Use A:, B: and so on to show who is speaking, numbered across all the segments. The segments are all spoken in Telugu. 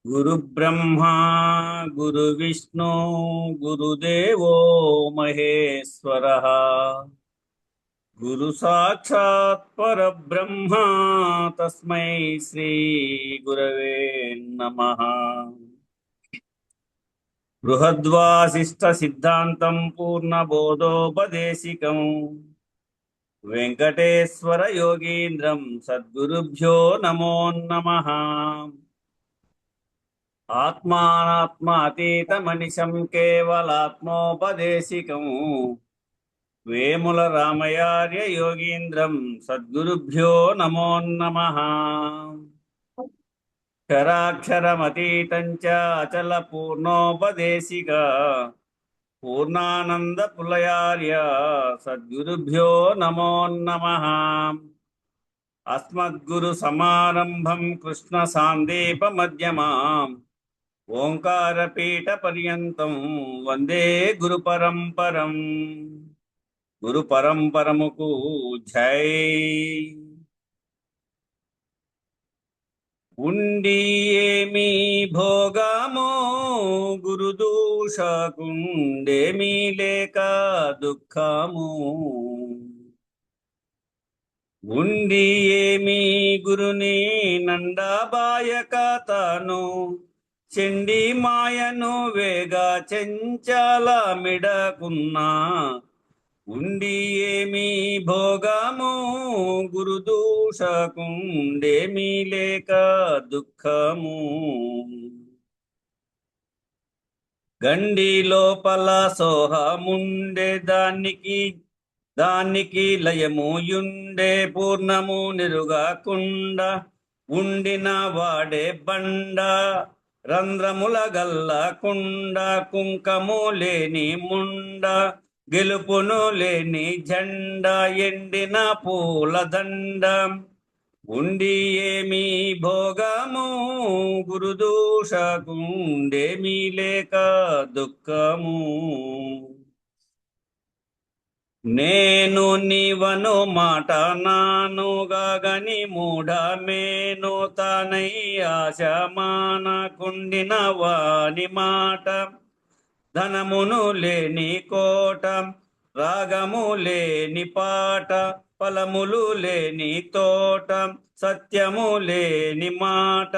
A: గురు బ్రహ్మా గురు విష్ణు గురుదేవో మహేశ్వరః. గురు సాక్షాత్ పరబ్రహ్మ తస్మై శ్రీ గురవే నమః. బృహద్వాసిష్ట సిద్ధాంతం పూర్ణబోధోపదేశికం వెంకటేశ్వర యోగీంద్రం సద్గురుభ్యో నమో నమః. ఆత్మానాత్మ అతీతమనిశం కేవలాత్మోపదేశికం వేముల రామయార్య యోగీంద్రం సద్గురుభ్యో నమో నమః. క్షరాక్షరమతీతం చ అచల పూర్ణోపదేశిక పూర్ణానంద పులయార్య సద్గురుభ్యో నమో నమః. అస్మద్గురు సమారంభం కృష్ణ సాందీప మధ్యమాం ఓంకారపీఠ పర్యంతం వందే గురు పరంపరం. గురు పరంపరముకు జై. ఉండి ఏమి భోగమో గురుదూషకుండేమీ లేక దుఃఖము. ఉండి ఏమి గురుని నండబాయక తాను చెండి మాయను వేగా చెంచాల మిడకున్నా. ఉండి ఏమి భోగము గురుదూషకుండేమీ లేక దుఃఖము. గండి లోపల సోహముండే దానికి లయముయుండే పూర్ణము నిరుగకుండా ఉండిన వాడే బండ. రంధ్రముల గల్ల కుండ కుంకము లేని ముండ గెలుపును లేని జెండా ఎండిన పూలదండ. ఉండి ఏమి భోగము గురుదూషకుండేమీ లేక దుఃఖము. నేను నీవను మాట నానుగాగని మూఢమేను తానై ఆశమాన కుండిన వాని మాట. ధనమును లేని కోట రాగము లేని పాట ఫలములు లేని తోట సత్యము లేని మాట.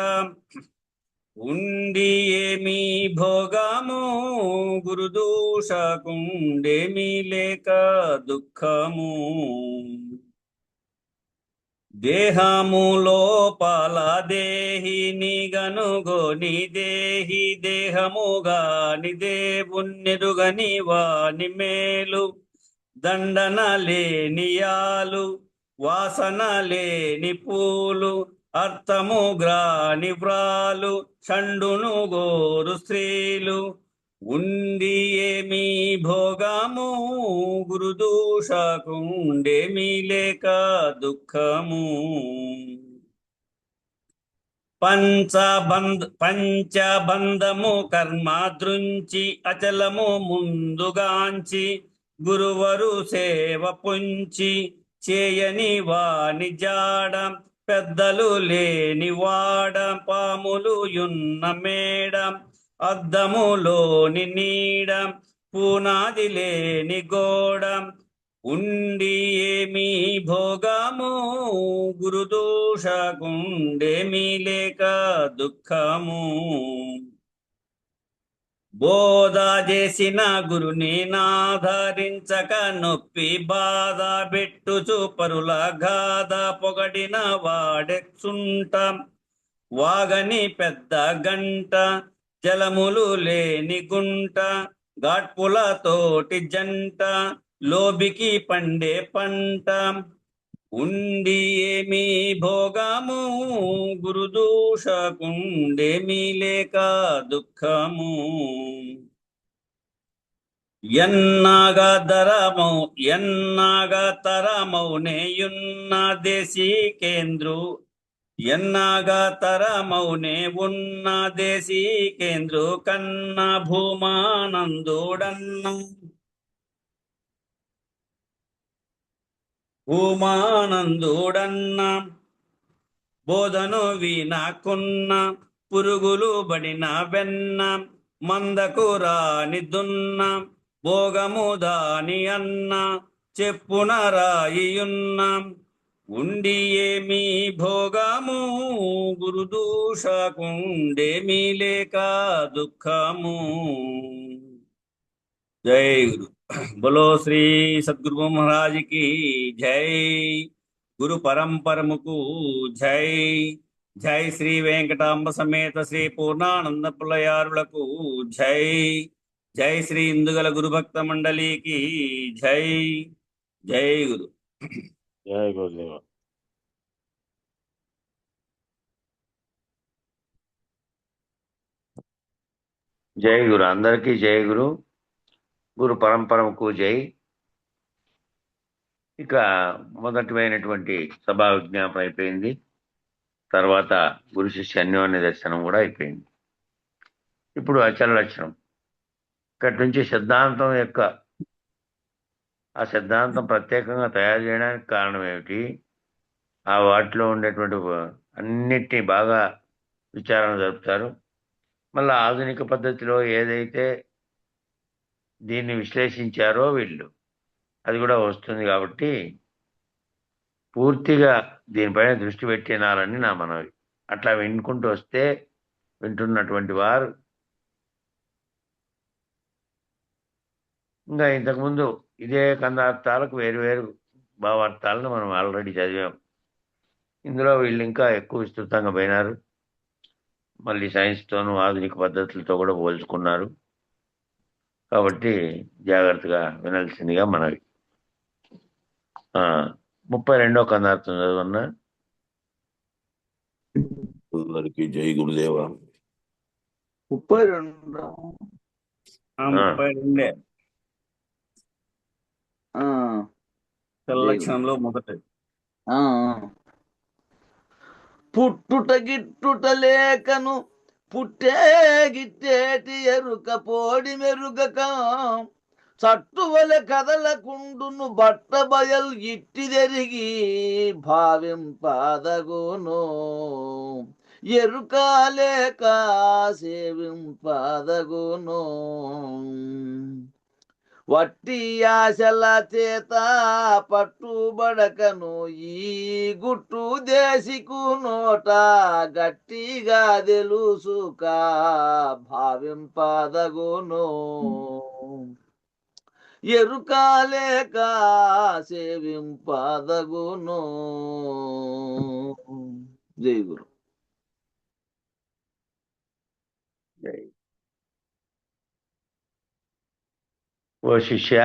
A: ఉండి ఏమి భోగము గురుదూషకుండేమీ లేక దుఃఖము. దేహము లోపల దేహిని గనుగోని దేహి దేహముగాని దేవుణ్ణెరుగని వాని మేలు. దండన లేని యాలు వాసన లేని పూలు అర్థము గ్రాని వ్రాలు షండును గోరు స్త్రీలు. ఉండి ఏమి భోగము గురుదూషకుండేమీ లేక దుఃఖము. పంచబంధము కర్మ దృంచి అచలము ముందుగాంచి గురువరు సేవ పుంచి చేయని వాని జాడ. పెద్దలు లేని వాడ పాములు యున్న మేడ అద్దములోని నీడ పునాది లేని గోడ. ఉండి ఏమి భోగము గురుదూషకుండేమీ లేక దుఃఖము. బోధ చేసిన గురుని నాధరించక నొప్పి బాధ పెట్టుచు పరుల గాథ పొగడిన వాడెక్సుంట. వాగని పెద్ద గంట జలములు లేని గుంట గాడ్పుల తోటి జంట లోబికి పండే పంట. ఉండి ఏమి భోగము గురుదూషకుండేమీ లేక దుఃఖము. ఎన్నాగ తరమౌనేయున్న దేశికేంద్రు. ఎన్నాగ తరమౌనే ఉన్న దేశికేంద్రు కన్న భూమానందుడన్న బోధను వినకున్న పురుగులు బడిన వెన్న మందకు రాని దున్న భోగము దాని అన్న చెప్పున రాయియున్న ఉండి ఏమి భోగము గురుదూషకుండేమి లేక దుఃఖము. జై గురు. బోలో శ్రీ సద్గురు మహారాజ్ కి జై. గురు పరంపరముకు జై. జై శ్రీ వెంకటాంబ సమేత శ్రీ పూర్ణానంద పుల్లయారులకు జై. జై శ్రీ ఇందుగల గురుభక్త మండలికి జై. జై గురు.
B: జై గురుదేవ.
C: జై గురు. అందరికీ జై గురు. గురు పరంపరముకు జై. ఇక మొదటివైనటువంటి సభా విజ్ఞాపన అయిపోయింది. తర్వాత గురు శిష్య అన్యోన్య దర్శనం కూడా అయిపోయింది. ఇప్పుడు అచల లక్షణం. ఇక్కడి నుంచి సిద్ధాంతం యొక్క ఆ సిద్ధాంతం ప్రత్యేకంగా తయారు చేయడానికి కారణం ఏమిటి, ఆ వాటిలో ఉండేటువంటి అన్నిటినీ బాగా విచారణ జరుపుతారు. మళ్ళీ ఆధునిక పద్ధతిలో ఏదైతే దీన్ని విశ్లేషించారో వీళ్ళు అది కూడా వస్తుంది. కాబట్టి పూర్తిగా దీనిపైన దృష్టి పెట్టినారని నా మనవి. అట్లా వినుకుంటూ వస్తే వింటున్నటువంటి వారు ఇంకా ఇంతకుముందు ఇదే కందార్థాలకు వేరువేరు భావార్థాలను మనం ఆల్రెడీ చదివాం. ఇందులో వీళ్ళు ఇంకా ఎక్కువ విస్తృతంగా పోయినారు. మళ్ళీ సైన్స్తోనూ ఆధునిక పద్ధతులతో కూడా పోల్చుకున్నారు. కాబట్టి జాగ్రత్తగా వినాల్సిందిగా మనవి. 32వ కందార్థం చదువన్నా.
B: అందరికీ జై గురుదేవ.
D: 32
A: 32 లక్షణంలో మొదటి.
D: పుట్టుట గిట్టుట లేకను పుట్టే గిట్టేటి ఎరుక పోడి మెరుగక చట్టువల కదలకుండును బట్ట బయలు ఇట్టిదెరిగి భావింపాదగును ఎరుక లేక సేవింపాదగును వట్టి ఆశల చేత పట్టుబడకను ఈ గుట్టు దేశికు నోట గట్టిగా తెలుసుక భావింపదగును ఎరుక లేక సేవింపదగును. జై గురు.
C: జై. ఓ శిష్య,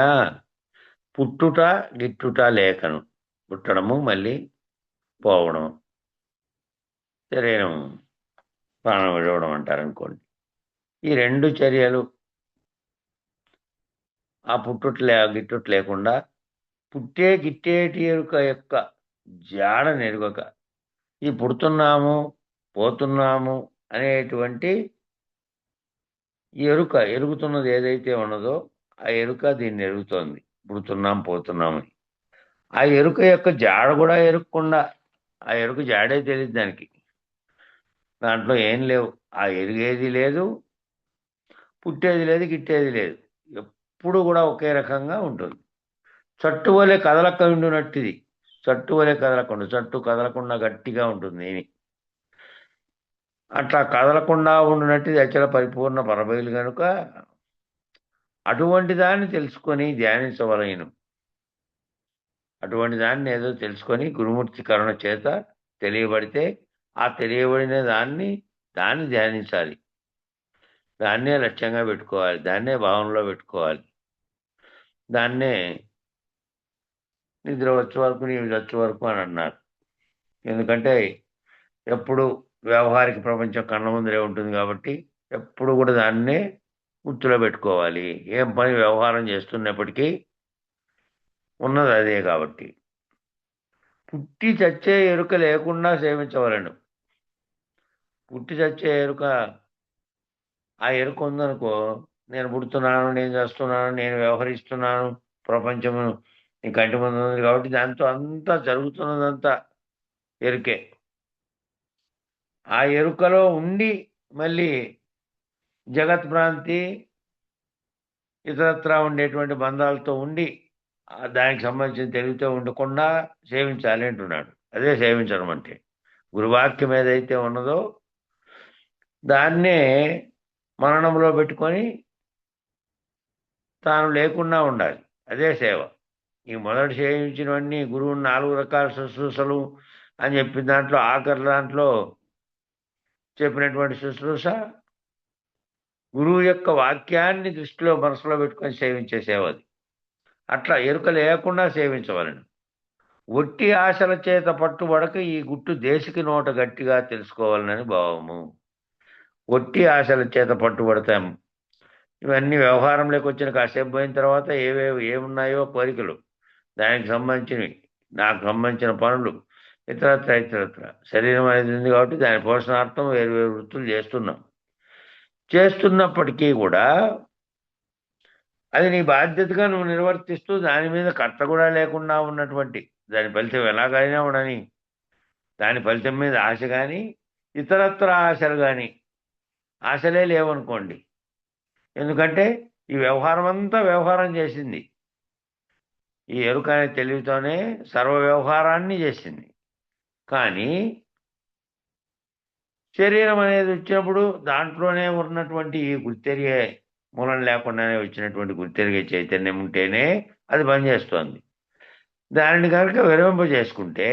C: పుట్టుట గిట్టుట లేకను, పుట్టడము మళ్ళీ పోవడం, శరీరం ప్రాణం విడవడం అంటారనుకోండి. ఈ రెండు చర్యలు ఆ గిట్టుట లేకుండా పుట్టే గిట్టేటి ఎరుక యొక్క జాడ నెరుగక ఈ పుడుతున్నాము పోతున్నాము అనేటువంటి ఎరుగుతున్నది ఏదైతే ఉన్నదో ఆ ఎరుక దీన్ని ఎరుగుతోంది. పుడుతున్నాం పోతున్నామని ఆ ఎరుక యొక్క జాడ కూడా ఎరుక్కుండా, ఆ ఎరుక జాడే తెలియదు దానికి. దాంట్లో ఏం లేవు, ఆ ఎరిగేది లేదు, పుట్టేది లేదు, గిట్టేది లేదు. ఎప్పుడు కూడా ఒకే రకంగా ఉంటుంది. చట్టు వలె కదలక ఉండునట్టిది. చట్టు వలె కదలకుండా, చట్టు కదలకుండా గట్టిగా ఉంటుంది. అట్లా కదలకుండా ఉండునట్టిది అచల పరిపూర్ణ పరబయలు కనుక అటువంటి దాన్ని తెలుసుకొని ధ్యానించవలయను. అటువంటి దాన్ని ఏదో తెలుసుకొని గురుమూర్తి కరుణ చేత తెలియబడితే ఆ తెలియబడిన దాన్ని ధ్యానించాలి. దాన్నే లక్ష్యంగా పెట్టుకోవాలి, దాన్నే భావనలో పెట్టుకోవాలి. దాన్నే నిద్ర వచ్చే వరకు నీవు వచ్చే వరకు అని అన్నారు. ఎందుకంటే ఎప్పుడు వ్యవహారిక ప్రపంచం కళ్ళ ముందరే ఉంటుంది కాబట్టి ఎప్పుడు కూడా దాన్నే గుర్తులో పెట్టుకోవాలి. ఏం పని వ్యవహారం చేస్తున్నప్పటికీ ఉన్నది అదే. కాబట్టి పుట్టి చచ్చే ఎరుక లేకుండా సేవించవలను. పుట్టి చచ్చే ఎరుక, ఆ ఎరుక ఉందనుకో, నేను పుడుతున్నాను, నేను చేస్తున్నాను, నేను వ్యవహరిస్తున్నాను, ప్రపంచము నీ కంటి ముందు ఉంది కాబట్టి దాంతో అంతా జరుగుతున్నదంతా ఎరుకే. ఆ ఎరుకలో ఉండి మళ్ళీ జగత్ భ్రాంతి ఇతరత్రా ఉండేటువంటి బంధాలతో ఉండి దానికి సంబంధించిన తెలివితో ఉండకుండా సేవించాలి అంటున్నాడు. అదే సేవించడం అంటే. గురువాక్యం ఏదైతే ఉన్నదో దాన్నే మననంలో పెట్టుకొని తాను లేకుండా ఉండాలి. అదే సేవ. ఈ మొదటి సేవించినవన్నీ గురువు 4 రకాల శుశ్రూషలు అని చెప్పిన దాంట్లో ఆఖరి దాంట్లో చెప్పినటువంటి శుశ్రూష గురువు యొక్క వాక్యాన్ని దృష్టిలో మనసులో పెట్టుకొని సేవించే సేవ అది. అట్లా ఎరుక లేకుండా సేవించవలను. ఒట్టి ఆశల చేత పట్టుబడక ఈ గుట్టు దేశికి నోట గట్టిగా తెలుసుకోవాలని భావము. ఒట్టి ఆశల చేత పట్టుబడతాం. ఇవన్నీ వ్యవహారంలోకి వచ్చిన కాసేపు పోయిన తర్వాత ఏమున్నాయో కోరికలు, దానికి సంబంధించినవి, నాకు సంబంధించిన పనులు, ఇతరత్ర శరీరం అనేది ఉంది కాబట్టి దాని పోషణార్థం వేరు వృత్తులు చేస్తున్నప్పటికీ కూడా అది నీ బాధ్యతగా నువ్వు నిర్వర్తిస్తూ దాని మీద కర్త కూడా లేకుండా ఉన్నటువంటి, దాని ఫలితం ఎలాగైనా ఉండని, దాని ఫలితం మీద ఆశ కానీ ఇతరత్ర ఆశలు కానీ, ఆశలే లేవనుకోండి. ఎందుకంటే ఈ వ్యవహారం అంతా వ్యవహారం చేసింది. ఈ ఎరుక అనే తెలివితోనే సర్వ వ్యవహారాన్ని చేసింది. కానీ శరీరం అనేది వచ్చినప్పుడు దాంట్లోనే ఉన్నటువంటి ఈ గుర్తెరిగే మూలం లేకుండానే వచ్చినటువంటి గుర్తెరిగే చైతన్యం ఉంటేనే అది పనిచేస్తోంది. దానిని కనుక విరమింపజేసుకుంటే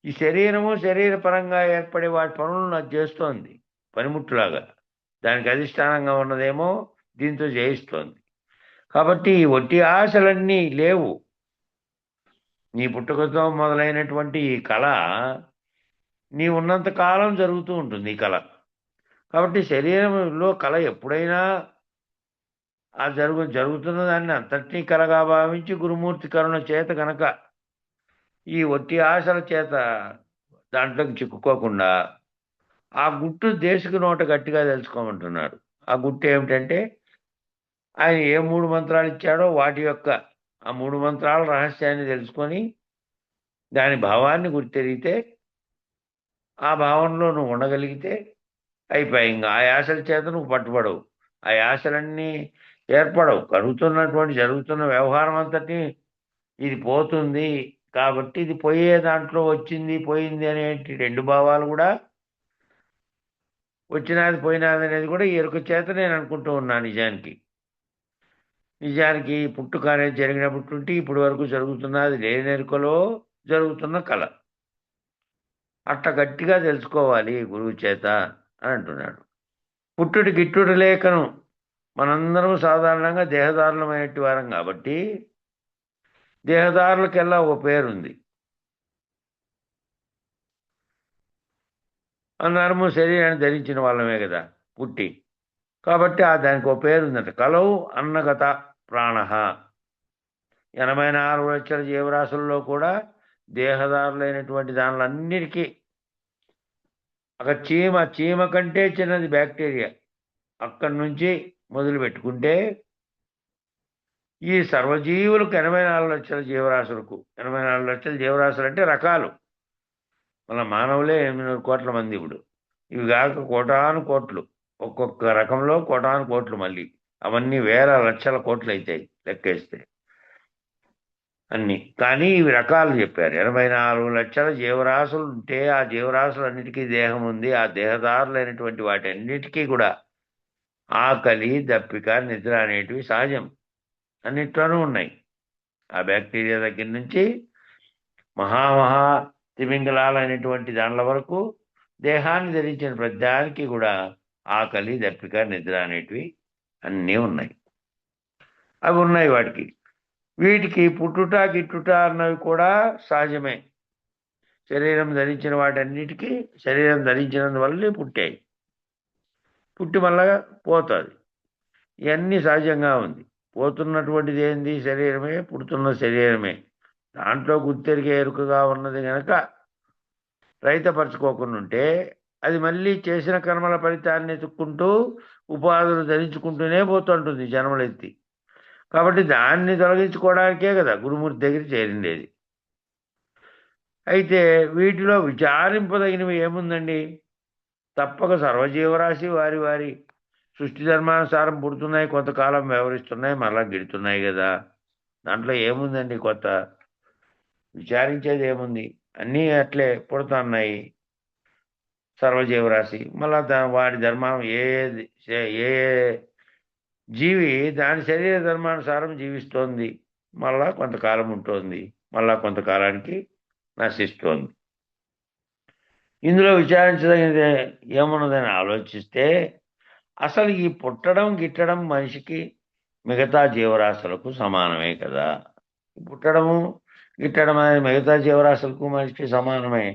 C: ఈ శరీరము శరీరపరంగా ఏర్పడే వాటి పనులను అది చేస్తోంది పనిముట్టులాగా. దానికి అధిష్టానంగా ఉన్నదేమో దీంతో జయిస్తోంది. కాబట్టి ఈ ఒట్టి ఆశలన్నీ లేవు. నీ పుట్టుకతో మొదలైనటువంటి ఈ కళ నీ ఉన్నంత కాలం జరుగుతూ ఉంటుంది ఈ కళ. కాబట్టి శరీరంలో కళ ఎప్పుడైనా ఆ జరుగుతున్న దాన్ని అంతటినీ కలగా భావించి గురుమూర్తి కరుణ చేత కనుక ఈ ఒట్టి ఆశల చేత దాంట్లోకి చిక్కుకోకుండా ఆ గుట్టు దేశకు నోట గట్టిగా తెలుసుకోమంటున్నాడు. ఆ గుట్టు ఏమిటంటే ఆయన ఏ 3 మంత్రాలు ఇచ్చాడో వాటి యొక్క ఆ 3 మంత్రాల రహస్యాన్ని తెలుసుకొని దాని భావాన్ని గుర్తెరిగితే ఆ భావంలో నువ్వు ఉండగలిగితే అయిపోయి. ఇంకా ఆ ఆశల చేత నువ్వు పట్టుబడవు. ఆ ఆశలన్నీ ఏర్పడవు. జరుగుతున్న వ్యవహారం అంతటి ఇది పోతుంది కాబట్టి ఇది పోయే దాంట్లో వచ్చింది పోయింది అనే 2 భావాలు కూడా, వచ్చినది పోయినది అనేది కూడా ఈ ఎరుక చేత నేను అనుకుంటూ ఉన్నాను. నిజానికి పుట్టుక అనేది జరిగినప్పుడు ఇప్పటి వరకు జరుగుతున్నది లేని ఎరుకలో జరుగుతున్న కళ. అట్లా గట్టిగా తెలుసుకోవాలి గురువు చేత అని అంటున్నాడు. పుట్టుడి గిట్టుడు లేఖను మనందరం సాధారణంగా దేహదారులమైనట్టు వారం కాబట్టి దేహదారులకెల్లా ఒక పేరుంది. అందరము శరీరాన్ని ధరించిన వాళ్ళమే కదా పుట్టి. కాబట్టి దానికి ఒక పేరు ఉందట. కలవు అన్నగత ప్రాణ. 84 లక్షల జీవరాశుల్లో కూడా దేహదారులైనటువంటి దానిలన్నిటికీ ఒక చీమ కంటే చిన్నది బ్యాక్టీరియా. అక్కడి నుంచి మొదలు పెట్టుకుంటే ఈ సర్వజీవులకు 84 లక్షల జీవరాశులకు, 84 లక్షల జీవరాశులు అంటే రకాలు. మన మానవులే 800 కోట్ల మంది. ఇప్పుడు ఇవి కాక కోటాను కోట్లు, ఒక్కొక్క రకంలో కోటాను కోట్లు, మళ్ళీ అవన్నీ వేల లక్షల కోట్లు అవుతాయి లెక్కేస్తే అన్ని. కానీ ఇవి రకాలు చెప్పారు. 84 లక్షల జీవరాశులు ఉంటే ఆ జీవరాశులన్నిటికీ దేహం ఉంది. ఆ దేహదారులైనటువంటి వాటి అన్నిటికీ కూడా ఆకలి, దప్పిక, నిద్ర అనేటివి సహజం. అన్నిట్లోనూ ఉన్నాయి. ఆ బ్యాక్టీరియా దగ్గర నుంచి మహా తిమింగళాలైనటువంటి దానిల వరకు దేహాన్ని ధరించిన ప్రతిదానికి కూడా ఆకలి, దప్పిక, నిద్ర అనేటివి అన్నీ ఉన్నాయి. అవి ఉన్నాయి వాటికి. వీటికి పుట్టుట గిట్టుట అన్నవి కూడా సహజమే. శరీరం ధరించిన వాటన్నిటికీ శరీరం ధరించినందువల్లే పుట్టాయి. పుట్టి మళ్ళా పోతుంది. ఇవన్నీ సహజంగా ఉంది. పోతున్నటువంటిది ఏంది? శరీరమే. పుడుతున్న శరీరమే. దాంట్లో గుర్తెరిగే ఎరుకగా ఉన్నది కనుక రైతపరచుకోకుండా ఉంటే అది మళ్ళీ చేసిన కర్మల ఫలితాన్ని ఎత్తుక్కుంటూ ఉపాధులు ధరించుకుంటూనే పోతుంటుంది జన్మలెత్తి. కాబట్టి దాన్ని తొలగించుకోవడానికే కదా గురుమూర్తి దగ్గర చేరిండేది. అయితే వీటిలో విచారింపదగినవి ఏముందండి? తప్పక సర్వజీవరాశి వారి వారి సృష్టి ధర్మానుసారం పుడుతున్నాయి, కొంతకాలం వ్యవహరిస్తున్నాయి, మళ్ళా గిడుతున్నాయి కదా. దాంట్లో ఏముందండి కొత్త? విచారించేది ఏముంది? అన్నీ అట్లే పుడుతున్నాయి సర్వజీవరాశి. మళ్ళా వాడి ధర్మం ఏ జీవి దాని శరీర ధర్మానుసారం జీవిస్తోంది, మళ్ళా కొంతకాలం ఉంటుంది, మళ్ళా కొంతకాలానికి నశిస్తోంది. ఇందులో విచారించదగినది ఏమున్నదని ఆలోచిస్తే అసలు ఈ పుట్టడం గిట్టడం మనిషికి మిగతా జీవరాశులకు సమానమే కదా. పుట్టడము గిట్టడం అనేది మిగతా జీవరాశులకు మనిషికి సమానమే.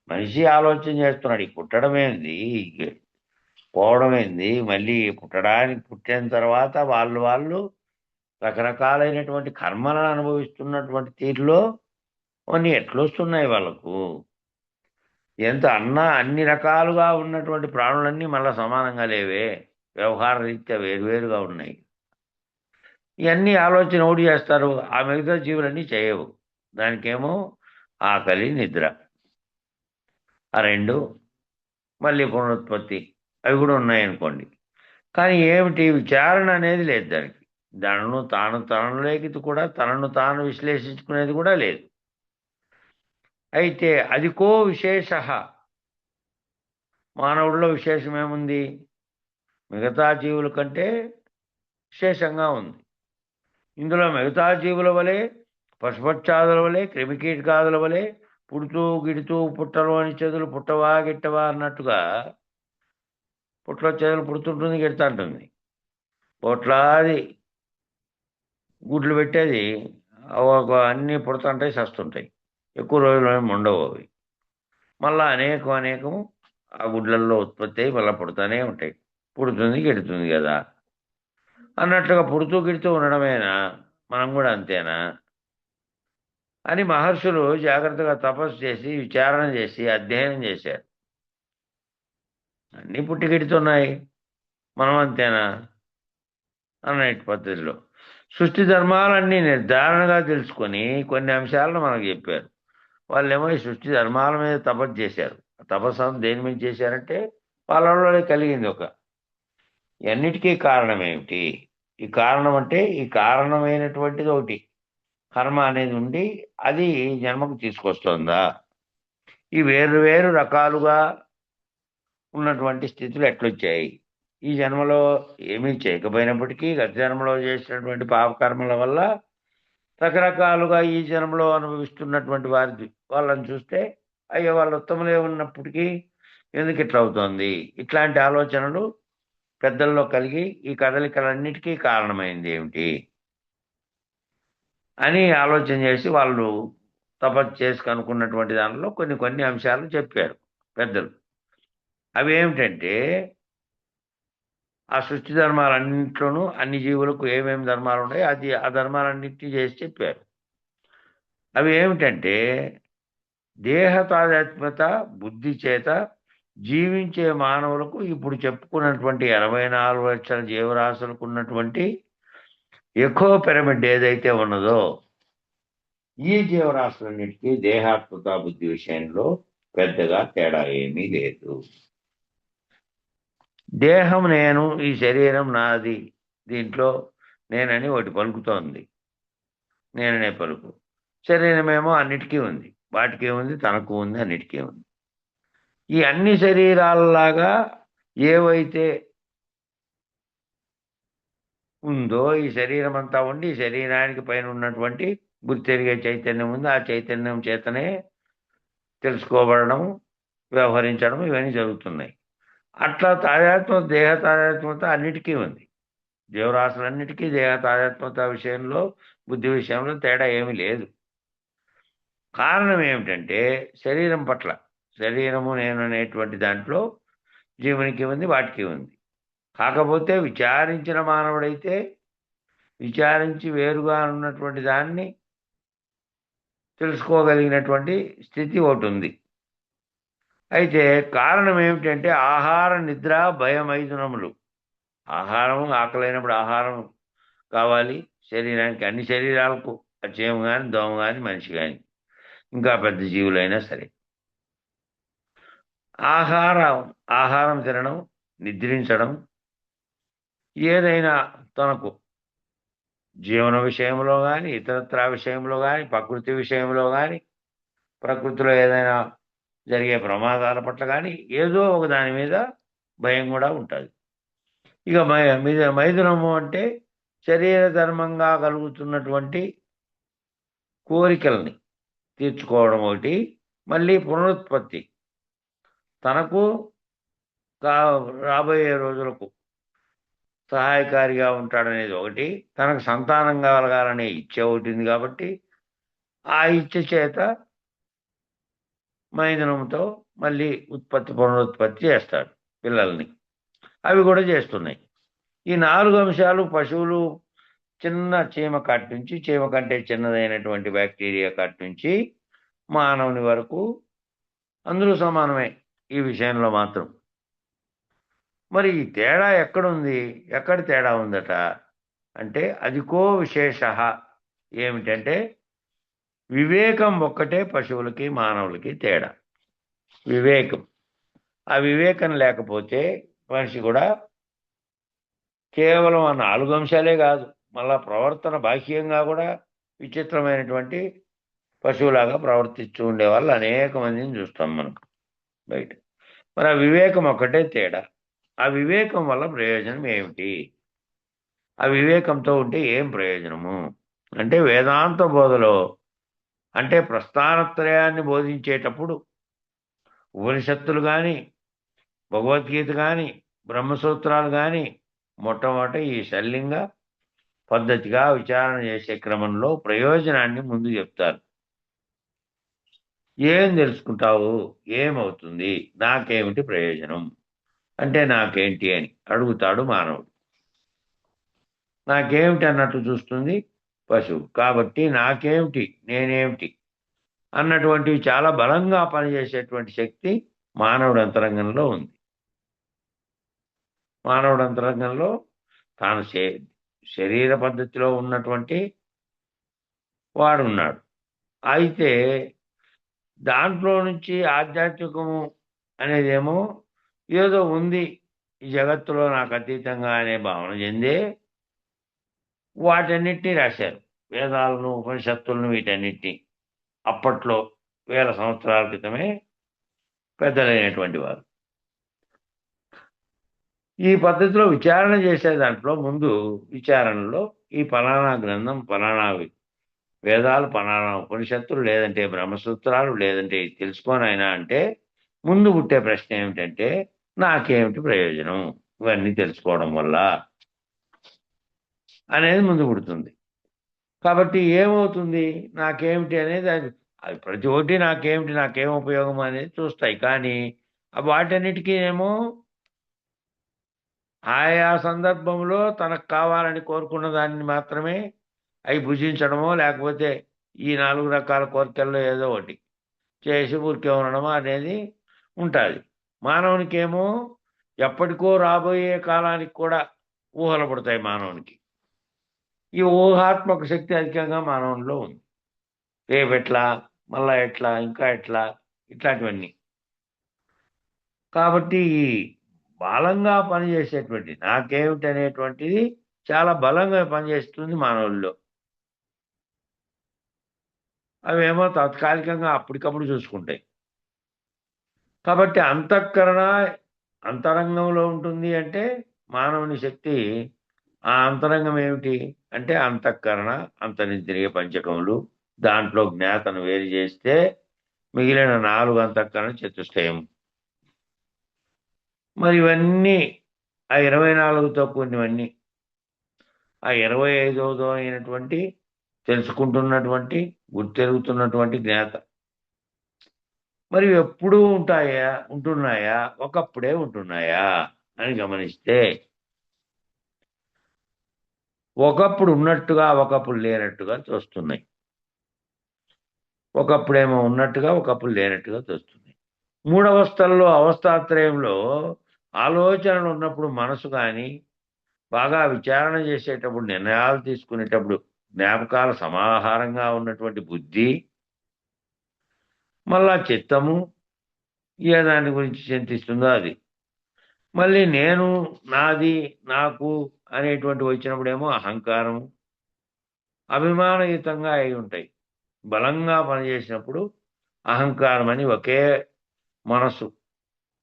C: మనిషి ఆలోచన చేస్తున్నాడు, ఈ పుట్టడం ఏంది, పోవడం ఏంది, మళ్ళీ పుట్టిన తర్వాత వాళ్ళు రకరకాలైనటువంటి కర్మలను అనుభవిస్తున్నటువంటి తీరులో కొన్ని ఎట్లొస్తున్నాయి వాళ్ళకు. ఎంత అన్ని రకాలుగా ఉన్నటువంటి ప్రాణులన్నీ మళ్ళీ సమానంగా లేవే, వ్యవహార రీత్యా వేరువేరుగా ఉన్నాయి. ఇవన్నీ ఆలోచన ఒకటి చేస్తారు, ఆ మిగతా జీవులన్నీ చేయవు. దానికేమో ఆకలి నిద్ర, ఆ రెండు, మళ్ళీ పునరుత్పత్తి, అవి కూడా ఉన్నాయనుకోండి. కానీ ఏమిటి విచారణ అనేది లేదు దానికి. తనలోకి కూడా తనను తాను విశ్లేషించుకునేది కూడా లేదు. అయితే అదికో విశేష, మానవుడిలో విశేషం ఏముంది? మిగతా జీవుల కంటే విశేషంగా ఉంది. ఇందులో మిగతా జీవుల వలె, పశుపక్షాదుల వలె, క్రిమికీటకాదుల వలె పుడుతూ గిడుతూ పుట్టలోని చెదులు పుట్టవా గిట్టవా అన్నట్టుగా పుట్టలో చెదులు పుడుతుంటుంది, గిడతా ఉంటుంది. కోట్లాది గుడ్లు పెట్టేది అన్నీ పుడుతుంటాయి, చస్తుంటాయి. ఎక్కువ రోజులు ఉండవు అవి. మళ్ళా అనేకం ఆ గుడ్లల్లో ఉత్పత్తి అయ్యి మళ్ళీ పుడుతూనే ఉంటాయి. పుడుతుంది గిడుతుంది కదా అన్నట్లుగా పుడుతూ గిడుతూ ఉండడమేనా, మనం కూడా అంతేనా అని మహర్షులు జాగ్రత్తగా తపస్సు చేసి విచారణ చేసి అధ్యయనం చేశారు. అన్నీ పుట్టి గిడుతున్నాయి, మనం అంతేనా అన్నటి పద్ధతిలో సృష్టి ధర్మాలన్నీ నిర్ధారణగా తెలుసుకొని కొన్ని అంశాలను మనకు చెప్పారు. వాళ్ళేమో ఈ సృష్టి ధర్మాల మీద తపస్సు చేశారు. తపస్సు దేని మీద చేశారంటే వాళ్ళలో కలిగింది ఒక. అన్నిటికీ కారణం ఏమిటి? ఈ కారణం అంటే ఈ కారణమైనటువంటిది ఒకటి కర్మ అనేది ఉండి అది జన్మకు తీసుకొస్తుందా? ఈ వేరు వేరు రకాలుగా ఉన్నటువంటి స్థితులు ఎట్లొచ్చాయి? ఈ జన్మలో ఏమీ చేయకపోయినప్పటికీ గత జన్మలో చేసినటువంటి పాపకర్మల వల్ల రకరకాలుగా ఈ జన్మలో అనుభవిస్తున్నటువంటి వాళ్ళని చూస్తే అయ్యో వాళ్ళు ఉత్తములే ఉన్నప్పటికీ ఎందుకు ఇట్లా అవుతోంది, ఇట్లాంటి ఆలోచనలు పెద్దల్లో కలిగి ఈ కదలికలన్నిటికీ కారణమైంది ఏమిటి అని ఆలోచన చేసి వాళ్ళు తపస్సు చేసి కనుక్కున్నటువంటి దానిలో కొన్ని అంశాలు చెప్పారు పెద్దలు. అవి ఏమిటంటే ఆ సృష్టి ధర్మాలన్నింటిలోనూ అన్ని జీవులకు ఏమేమి ధర్మాలు ఉన్నాయో ఆ ధర్మాలన్నింటినీ చేసి చెప్పారు. అవి ఏమిటంటే దేహ తాదాత్మ్యత బుద్ధి చేత జీవించే మానవులకు ఇప్పుడు చెప్పుకున్నటువంటి 84 లక్షల జీవరాశులకు ఉన్నటువంటి ఎకో పిరమిడ్ ఏదైతే ఉన్నదో ఈ జీవరాశులన్నిటికీ దేహాత్మక బుద్ధి విషయంలో పెద్దగా తేడా ఏమీ లేదు. దేహం నేను, ఈ శరీరం నాది, దీంట్లో నేనని ఒకటి పలుకుతోంది, నేననే పలుకు. శరీరమేమో అన్నిటికీ ఉంది, వాటికి ఉంది, తనకు ఉంది, అన్నిటికీ ఉంది. ఈ అన్ని శరీరాలలాగా ఏవైతే ఉందో ఈ శరీరం అంతా ఉండి ఈ శరీరానికి పైన ఉన్నటువంటి గుర్తెరిగే చైతన్యం ఉంది, ఆ చైతన్యం చేతనే తెలుసుకోబడడం, వ్యవహరించడం ఇవన్నీ జరుగుతున్నాయి. అట్లా దేహ తాదాత్మ్యత అన్నిటికీ ఉంది. జీవరాశులన్నిటికీ దేహ తాదాత్మ్యత విషయంలో బుద్ధి విషయంలో తేడా ఏమీ లేదు. కారణం ఏమిటంటే శరీరం పట్ల, శరీరము నేను అనేటువంటి దాంట్లో జీవునికి ఉంది, వాటికి ఉంది. కాకపోతే విచారించిన మానవుడైతే విచారించి వేరుగా ఉన్నటువంటి దాన్ని తెలుసుకోగలిగినటువంటి స్థితి ఒకటి ఉంది. అయితే కారణం ఏమిటంటే ఆహార నిద్ర భయమైదునములు. ఆహారం ఆకలైనప్పుడు ఆహారం కావాలి శరీరానికి, అన్ని శరీరాలకు, చీమ కానీ దోమ కానీ మనిషి కానీ ఇంకా పెద్ద జీవులైనా సరే. ఆహారం తినడం, నిద్రించడం, ఏదైనా తనకు జీవన విషయంలో కానీ, ఇతరత్రా విషయంలో కానీ, ప్రకృతి విషయంలో కానీ, ప్రకృతిలో ఏదైనా జరిగే ప్రమాదాల పట్ల కానీ ఏదో ఒక దాని మీద భయం కూడా ఉంటుంది. ఇక మైథునము అంటే శరీర ధర్మంగా కలుగుతున్నటువంటి కోరికల్ని తీర్చుకోవడం ఒకటి, మళ్ళీ పునరుత్పత్తి తనకు రాబోయే రోజులకు సహాయకారిగా ఉంటాడనేది ఒకటి, తనకు సంతానం కలగాలనే ఇచ్చ ఒకటి ఉంది. కాబట్టి ఆ ఇచ్చ చేత మైథునంతో మళ్ళీ పునరుత్పత్తి చేస్తాడు పిల్లల్ని. అవి కూడా చేస్తున్నాయి. ఈ 4 అంశాలు పశువులు చిన్న చీమ కాటి నుంచి, చీమ కంటే చిన్నదైనటువంటి బ్యాక్టీరియా కాటి నుంచి మానవుని వరకు అందరూ సమానమే ఈ విషయంలో మాత్రం. మరి ఈ తేడా ఎక్కడుంది? ఎక్కడ తేడా ఉందట అంటే అదికో విశేష ఏమిటంటే వివేకం ఒక్కటే పశువులకి మానవులకి తేడా. వివేకం. ఆ వివేకం లేకపోతే మనిషి కూడా కేవలం ఆ 4 అంశాలే కాదు, మళ్ళా ప్రవర్తన బాహ్యంగా కూడా విచిత్రమైనటువంటి పశువులాగా ప్రవర్తిస్తూ ఉండే వాళ్ళు అనేక మందిని చూస్తాం మనకు బయట. మరి ఆ వివేకం ఒక్కటే తేడా. ఆ వివేకం వల్ల ప్రయోజనం ఏమిటి? ఆ వివేకంతో ఉంటే ఏం ప్రయోజనము అంటే వేదాంత బోధలో, అంటే ప్రస్థానత్రయాన్ని బోధించేటప్పుడు ఉపనిషత్తులు కానీ, భగవద్గీత కానీ, బ్రహ్మసూత్రాలు కానీ మొట్టమొదట ఈ శల్యంగా పద్ధతిగా విచారణ చేసే క్రమంలో ప్రయోజనాన్ని ముందు చెప్తారు. ఏం తెలుసుకుంటావు? ఏమవుతుంది? నాకేమిటి ప్రయోజనం అంటే నాకేంటి అని అడుగుతాడు మానవుడు. నాకేమిటి అన్నట్టు చూస్తుంది పశువు. కాబట్టి నాకేమిటి, నేనేమిటి అన్నటువంటివి చాలా బలంగా పనిచేసేటువంటి శక్తి మానవుడి అంతరంగంలో ఉంది. మానవుడి అంతరంగంలో తాను శరీర పద్ధతిలో ఉన్నటువంటి వాడున్నాడు. అయితే దాంట్లో నుంచి ఆధ్యాత్మికము అనేదేమో ఏదో ఉంది ఈ జగత్తులో నాకు అతీతంగా అనే భావన చెందే వాటన్నిటినీ రాశారు. వేదాలను, ఉపనిషత్తులను, వీటన్నిటినీ అప్పట్లో 1000 సంవత్సరాల క్రితమే పెద్దలైనటువంటి వారు ఈ పద్ధతిలో విచారణ చేసే దాంట్లో ముందు విచారణలో ఈ ఫలానా గ్రంథం, ఫలానా వేదాలు, ఫలానా ఉపనిషత్తులు, లేదంటే బ్రహ్మసూత్రాలు, లేదంటే తెలుసుకోనైనా అంటే ముందు పుట్టే ప్రశ్న ఏమిటంటే నాకేమిటి ప్రయోజనం ఇవన్నీ తెలుసుకోవడం వల్ల అనేది ముందు పుడుతుంది. కాబట్టి ఏమవుతుంది నాకేమిటి అనేది అది ప్రతి ఒక్కటి నాకేం ఉపయోగం అనేది చూస్తాయి. కానీ వాటన్నిటికీ ఏమో ఆయా సందర్భంలో తనకు కావాలని కోరుకున్న దాన్ని మాత్రమే అవి భుజించడమో, లేకపోతే ఈ 4 రకాల కోరికల్లో ఏదో ఒకటి చేసి ఊరికే ఉండడమో అనేది ఉంటుంది. మానవునికేమో ఎప్పటికో రాబోయే కాలానికి కూడా ఊహలు పడతాయి మానవునికి. ఈ ఊహాత్మక శక్తి అధికంగా మానవునిలో ఉంది. రేపు ఎట్లా, మళ్ళా ఎట్లా, ఇంకా ఎట్లా, ఇట్లాంటివన్నీ. కాబట్టి బలంగా పనిచేసేటువంటి నాకేమిటి అనేటువంటిది చాలా బలంగా పనిచేస్తుంది మానవుల్లో. అవేమో తాత్కాలికంగా అప్పటికప్పుడు చూసుకుంటాయి. కాబట్టి అంతఃకరణ అంతరంగంలో ఉంటుంది అంటే మానవుని శక్తి. ఆ అంతరంగం ఏమిటి అంటే అంతఃకరణ, అంతరింద్రియ పంచకములు. దాంట్లో జ్ఞాతను వేరు చేస్తే మిగిలిన 4 అంతఃకరణ చతుష్టయం. మరి ఇవన్నీ ఆ 24తో కూడినవన్నీ ఆ 25వ అయినటువంటి తెలుసుకుంటున్నటువంటి, గుర్తెరుగుతున్నటువంటి జ్ఞాత. మరి ఎప్పుడూ ఉంటున్నాయా, ఒకప్పుడే ఉంటున్నాయా అని గమనిస్తే ఒకప్పుడు ఉన్నట్టుగా, ఒకప్పుడు లేనట్టుగా తోస్తున్నాయి. ఒకప్పుడేమో ఉన్నట్టుగా, ఒకప్పుడు లేనట్టుగా తోస్తున్నాయి. 3 అవస్థల్లో, అవస్థాత్రయంలో ఆలోచనలు ఉన్నప్పుడు మనసు కానీ, బాగా విచారణ చేసేటప్పుడు, నిర్ణయాలు తీసుకునేటప్పుడు జ్ఞాపకాల సమాహారంగా ఉన్నటువంటి బుద్ధి, మళ్ళా చిత్తము, ఏ దాని గురించి చింతిస్తుందో అది. మళ్ళీ నేను, నాది, నాకు అనేటువంటి వచ్చినప్పుడేమో అహంకారం, అభిమానయుతంగా అయి ఉంటాయి. బలంగా పనిచేసినప్పుడు అహంకారం అని ఒకే మనసు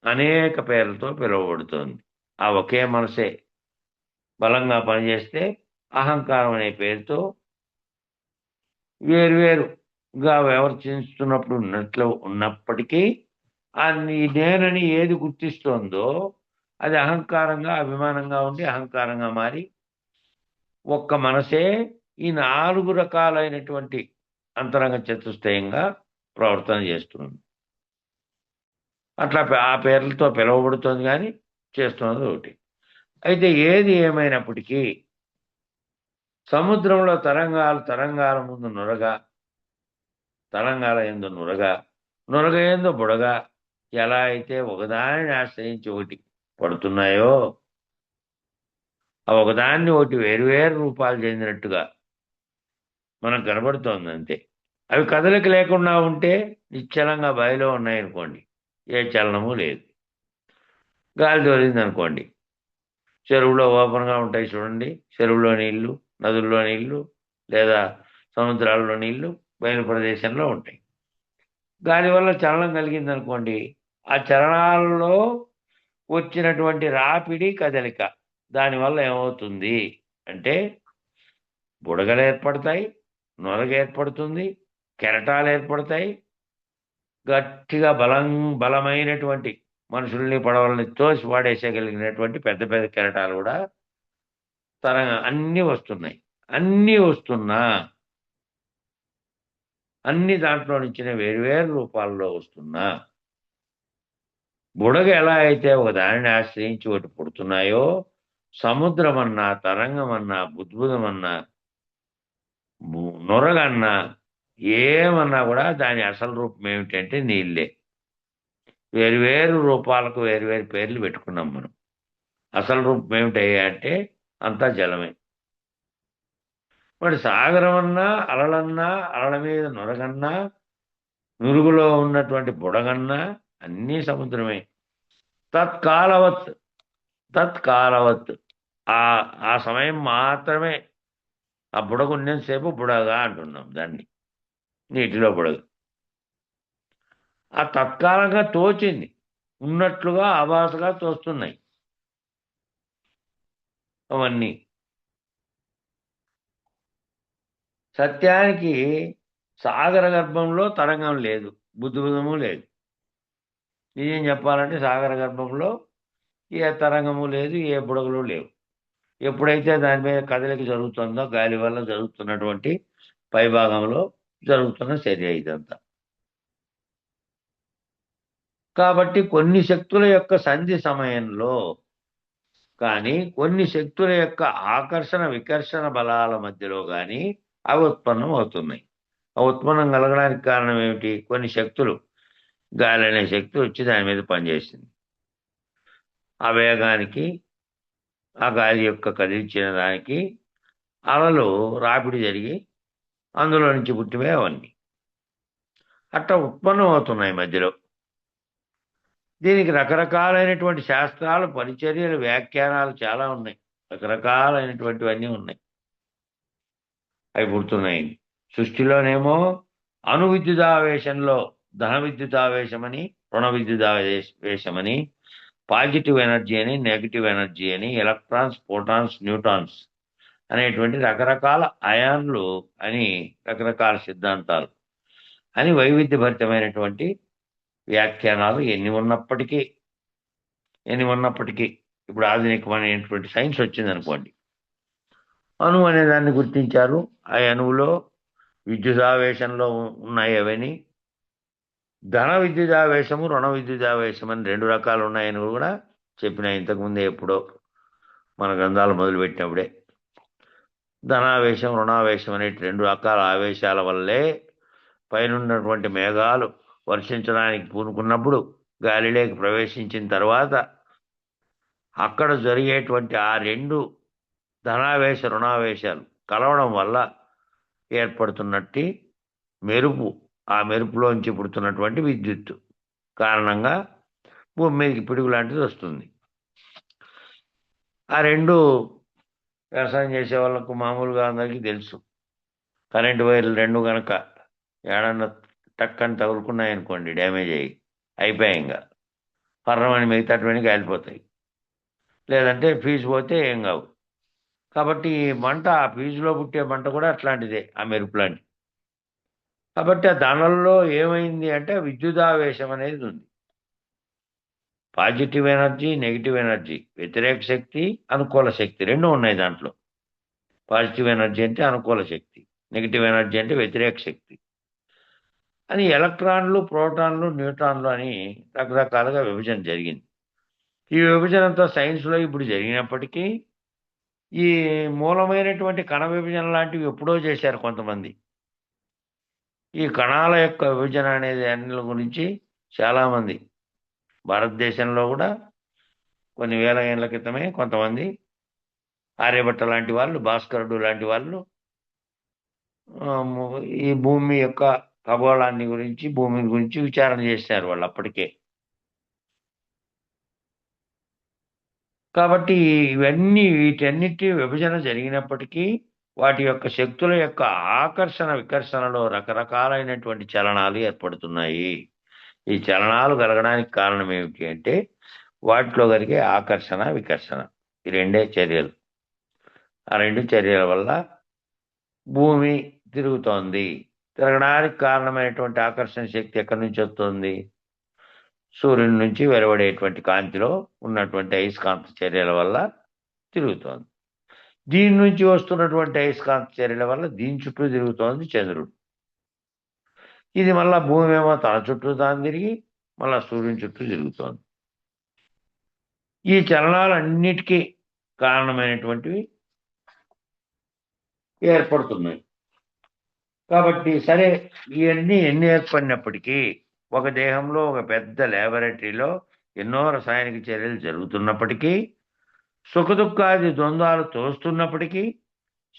C: అనేక పేర్లతో పిలువబడుతోంది. ఆ ఒకే మనసే బలంగా పనిచేస్తే అహంకారం అనే పేరుతో వేరువేరుగా వ్యవహరిస్తున్నప్పుడు ఉన్నప్పటికీ ఈ నేనని ఏది గుర్తిస్తోందో అది అహంకారంగా, అభిమానంగా ఉండి అహంకారంగా మారి ఒక్క మనసే ఈ 4 రకాలైనటువంటి అంతరంగ చతుష్టయంగా ప్రవర్తన చేస్తుంది. అట్లా ఆ పేర్లతో పిలువబడుతోంది కానీ చేస్తున్నది ఒకటి. అయితే ఏది ఏమైనప్పటికీ సముద్రంలో తరంగాల ముందు నురగ, తరంగాల యందు నురగ, నురగ యందు బుడగ ఎలా అయితే ఒకదానిని ఆశ్రయించి ఒకటి పడుతున్నాయో, ఆ ఒకదాన్ని ఒకటి వేరువేరు రూపాలు చెందినట్టుగా మనకు కనబడుతోంది అంతే. అవి కదలిక లేకుండా ఉంటే నిశ్చలంగా బయలో ఉన్నాయనుకోండి, ఏ చలనము లేదు. గాలి తోలింది అనుకోండి, చెరువులో ఓపెన్గా ఉంటాయి చూడండి, చెరువులో నీళ్లు, నదుల్లో నీళ్లు లేదా సముద్రాల్లో నీళ్లు బయలు ప్రదేశంలో ఉంటాయి. గాలి వల్ల చలనం కలిగింది అనుకోండి, ఆ చలనాలలో వచ్చినటువంటి రాపిడి కదలిక దానివల్ల ఏమవుతుంది అంటే బుడగలు ఏర్పడతాయి, నొరగ ఏర్పడుతుంది, కెరటాలు ఏర్పడతాయి, గట్టిగా బలమైనటువంటి మనుషుల్ని పడవల్ని తోసి పాడేసేయగలిగినటువంటి పెద్ద పెద్ద కెరటాలు కూడా అన్నీ వస్తున్నాయి. అన్నీ వస్తున్నా అన్ని దాంట్లో నుంచి వేరువేరు రూపాల్లో వస్తున్నా బుడగ ఎలా అయితే ఒక దానిని ఆశ్రయించి ఒకటి పుడుతున్నాయో, సముద్రమన్నా, తరంగమన్నా, బుద్భుదమన్నా, నొరగన్నా, ఏమన్నా కూడా దాని అసలు రూపం ఏమిటంటే నీళ్ళే. వేరువేరు రూపాలకు వేరువేరు పేర్లు పెట్టుకున్నాం మనం. అసలు రూపం ఏమిటయ్యా అంటే అంతా జలమే. మరి సాగరమన్నా, అలలన్నా, అలల మీద నొరగన్నా, నురుగులో ఉన్నటువంటి బుడగన్నా అన్నీ సముద్రమే. తత్కాలవత్ తత్కాలవత్ ఆ సమయం మాత్రమే. ఆ బుడగ ఉన్నంతసేపు బుడగా అంటున్నాం దాన్ని, నీటిలో బుడగ. ఆ తత్కాలంగా తోచింది ఉన్నట్లుగా ఆభాసగా తోస్తున్నాయి అవన్నీ. సత్యానికి సాగర గర్భంలో తరంగం లేదు, బుద్ధిబుధము లేదు. నిజం చెప్పాలంటే సాగర గర్భంలో ఏ తరంగము లేదు, ఏ బుడగలు లేవు. ఎప్పుడైతే దాని మీద కదలిక జరుగుతుందో గాలి వల్ల జరుగుతున్నటువంటి పైభాగంలో జరుగుతున్న చర్య ఇదంతా. కాబట్టి కొన్ని శక్తుల యొక్క సంధి సమయంలో కానీ, కొన్ని శక్తుల యొక్క ఆకర్షణ వికర్షణ బలాల మధ్యలో కానీ అవి ఉత్పన్నం అవుతున్నాయి. ఆ ఉత్పన్నం కలగడానికి కారణం ఏమిటి? కొన్ని శక్తులు, గాలి అనే శక్తి వచ్చి దాని మీద పనిచేసింది. ఆ వేగానికి, ఆ గాలి యొక్క కదిలించిన దానికి అలలు రాపిడి జరిగి అందులో నుంచి పుట్టివే అవన్నీ అట్లా ఉత్పన్నం అవుతున్నాయి మధ్యలో. దీనికి రకరకాలైనటువంటి శాస్త్రాలు, పరిచర్యలు, వ్యాఖ్యానాలు చాలా ఉన్నాయి. రకరకాలైనటువంటివన్నీ ఉన్నాయి, అవి పుడుతున్నాయి. సృష్టిలోనేమో అణు విద్యుదావేశంలో ధన విద్యుదావేశమని, రుణ విద్యుదావేశమని, పాజిటివ్ ఎనర్జీ అని, నెగిటివ్ ఎనర్జీ అని, ఎలక్ట్రాన్స్, ప్రోటాన్స్, న్యూట్రాన్స్ అనేటువంటి రకరకాల అయాన్లు అని రకరకాల సిద్ధాంతాలు అని వైవిధ్యభరితమైనటువంటి వ్యాఖ్యానాలు ఎన్ని ఉన్నప్పటికీ ఇప్పుడు ఆధునికమైనటువంటి సైన్స్ వచ్చిందనుకోండి, అణువు అనే దాన్ని గుర్తించారు. ఆ అణువులో విద్యుదావేశంలో ఉన్నాయి అవని, ధన విద్యుదావేశము, రుణ విద్యుదావేశం అని 2 రకాలు ఉన్నాయని కూడా చెప్పిన ఇంతకుముందే ఎప్పుడో మన గ్రంథాలు మొదలుపెట్టినప్పుడే. ధనావేశం, రుణావేశం అనే 2 రకాల ఆవేశాల వల్లే పైనున్నటువంటి మేఘాలు వర్షించడానికి పూనుకున్నప్పుడు గాలిలోకి ప్రవేశించిన తర్వాత అక్కడ జరిగేటువంటి ఆ 2 ధనావేశ రుణావేశాలు కలవడం వల్ల ఏర్పడుతున్నట్టు మెరుపు, ఆ మెరుపులోంచి పుడుతున్నటువంటి విద్యుత్తు. కారణంగా భూమి మీదకి పిడుగు లాంటిది వస్తుంది. ఆ రెండు వ్యవసాయం చేసే వాళ్ళకు మామూలుగా అందరికీ తెలుసు. కరెంటు వైర్లు రెండు కనుక ఏడన్నా టక్కని తగులుకున్నాయనుకోండి, డ్యామేజ్ అయిపోయాయి, ఇంకా పర్రమని మిగతాటువంటి కాలిపోతాయి, లేదంటే ఫీజు పోతే ఏం కావు. కాబట్టి ఈ మంట, ఆ ఫీజులో పుట్టే మంట కూడా అట్లాంటిదే, ఆ మెరుపు లాంటిది. కాబట్టి ఆ దానిలో ఏమైంది అంటే విద్యుదావేశం అనేది ఉంది. పాజిటివ్ ఎనర్జీ, నెగిటివ్ ఎనర్జీ, వ్యతిరేక శక్తి, అనుకూల శక్తి రెండు ఉన్నాయి దాంట్లో. పాజిటివ్ ఎనర్జీ అంటే అనుకూల శక్తి, నెగిటివ్ ఎనర్జీ అంటే వ్యతిరేక శక్తి అని ఎలక్ట్రాన్లు, ప్రోటాన్లు, న్యూట్రాన్లు అని రకరకాలుగా విభజన జరిగింది. ఈ విభజనంతో సైన్స్లో ఇప్పుడు జరిగినప్పటికీ ఈ మూలమైనటువంటి కణ విభజన లాంటివి ఎప్పుడో చేశారు కొంతమంది. ఈ కణాల యొక్క విభజన అనేది అన్నిల గురించి చాలామంది భారతదేశంలో కూడా కొన్ని వేల ఏళ్ల క్రితమే కొంతమంది, ఆర్యభట్ట లాంటి వాళ్ళు, భాస్కరుడు లాంటి వాళ్ళు ఈ భూమి యొక్క ఖగోళాన్ని గురించి, భూమిని గురించి విచారణ చేశారు వాళ్ళు అప్పటికే. కాబట్టి ఇవన్నీ, వీటన్నిటి విభజన జరిగినప్పటికీ వాటి యొక్క శక్తుల యొక్క ఆకర్షణ వికర్షణలో రకరకాలైనటువంటి చలనాలు ఏర్పడుతున్నాయి. ఈ చలనాలు కలగడానికి కారణం ఏమిటి అంటే వాటిలో కలిగే ఆకర్షణ వికర్షణ, ఈ రెండే చర్యలు. ఆ రెండు చర్యల వల్ల భూమి తిరుగుతోంది. తిరగడానికి కారణమైనటువంటి ఆకర్షణ శక్తి ఎక్కడి నుంచి వస్తుంది? సూర్యుని నుంచి వెలువడేటువంటి కాంతిలో ఉన్నటువంటి అయస్కాంత చర్యల వల్ల తిరుగుతోంది. దీని నుంచి వస్తున్నటువంటి అయస్కాంత చర్యల వల్ల దీని చుట్టూ తిరుగుతోంది చంద్రుడు. ఇది మళ్ళా భూమి ఏమో తన చుట్టూ తాను తిరిగి మళ్ళా సూర్యుని చుట్టూ తిరుగుతోంది. ఈ చలనాలన్నిటికీ కారణమైనటువంటివి ఏర్పడుతున్నాయి. కాబట్టి సరే, ఇవన్నీ ఎన్ని ఏర్పడినప్పటికీ ఒక దేహంలో, ఒక పెద్ద ల్యాబొరేటరీలో ఎన్నో రసాయనిక చర్యలు జరుగుతున్నప్పటికీ, సుఖదుఖాది ద్వంద్వాలు తోస్తున్నప్పటికీ,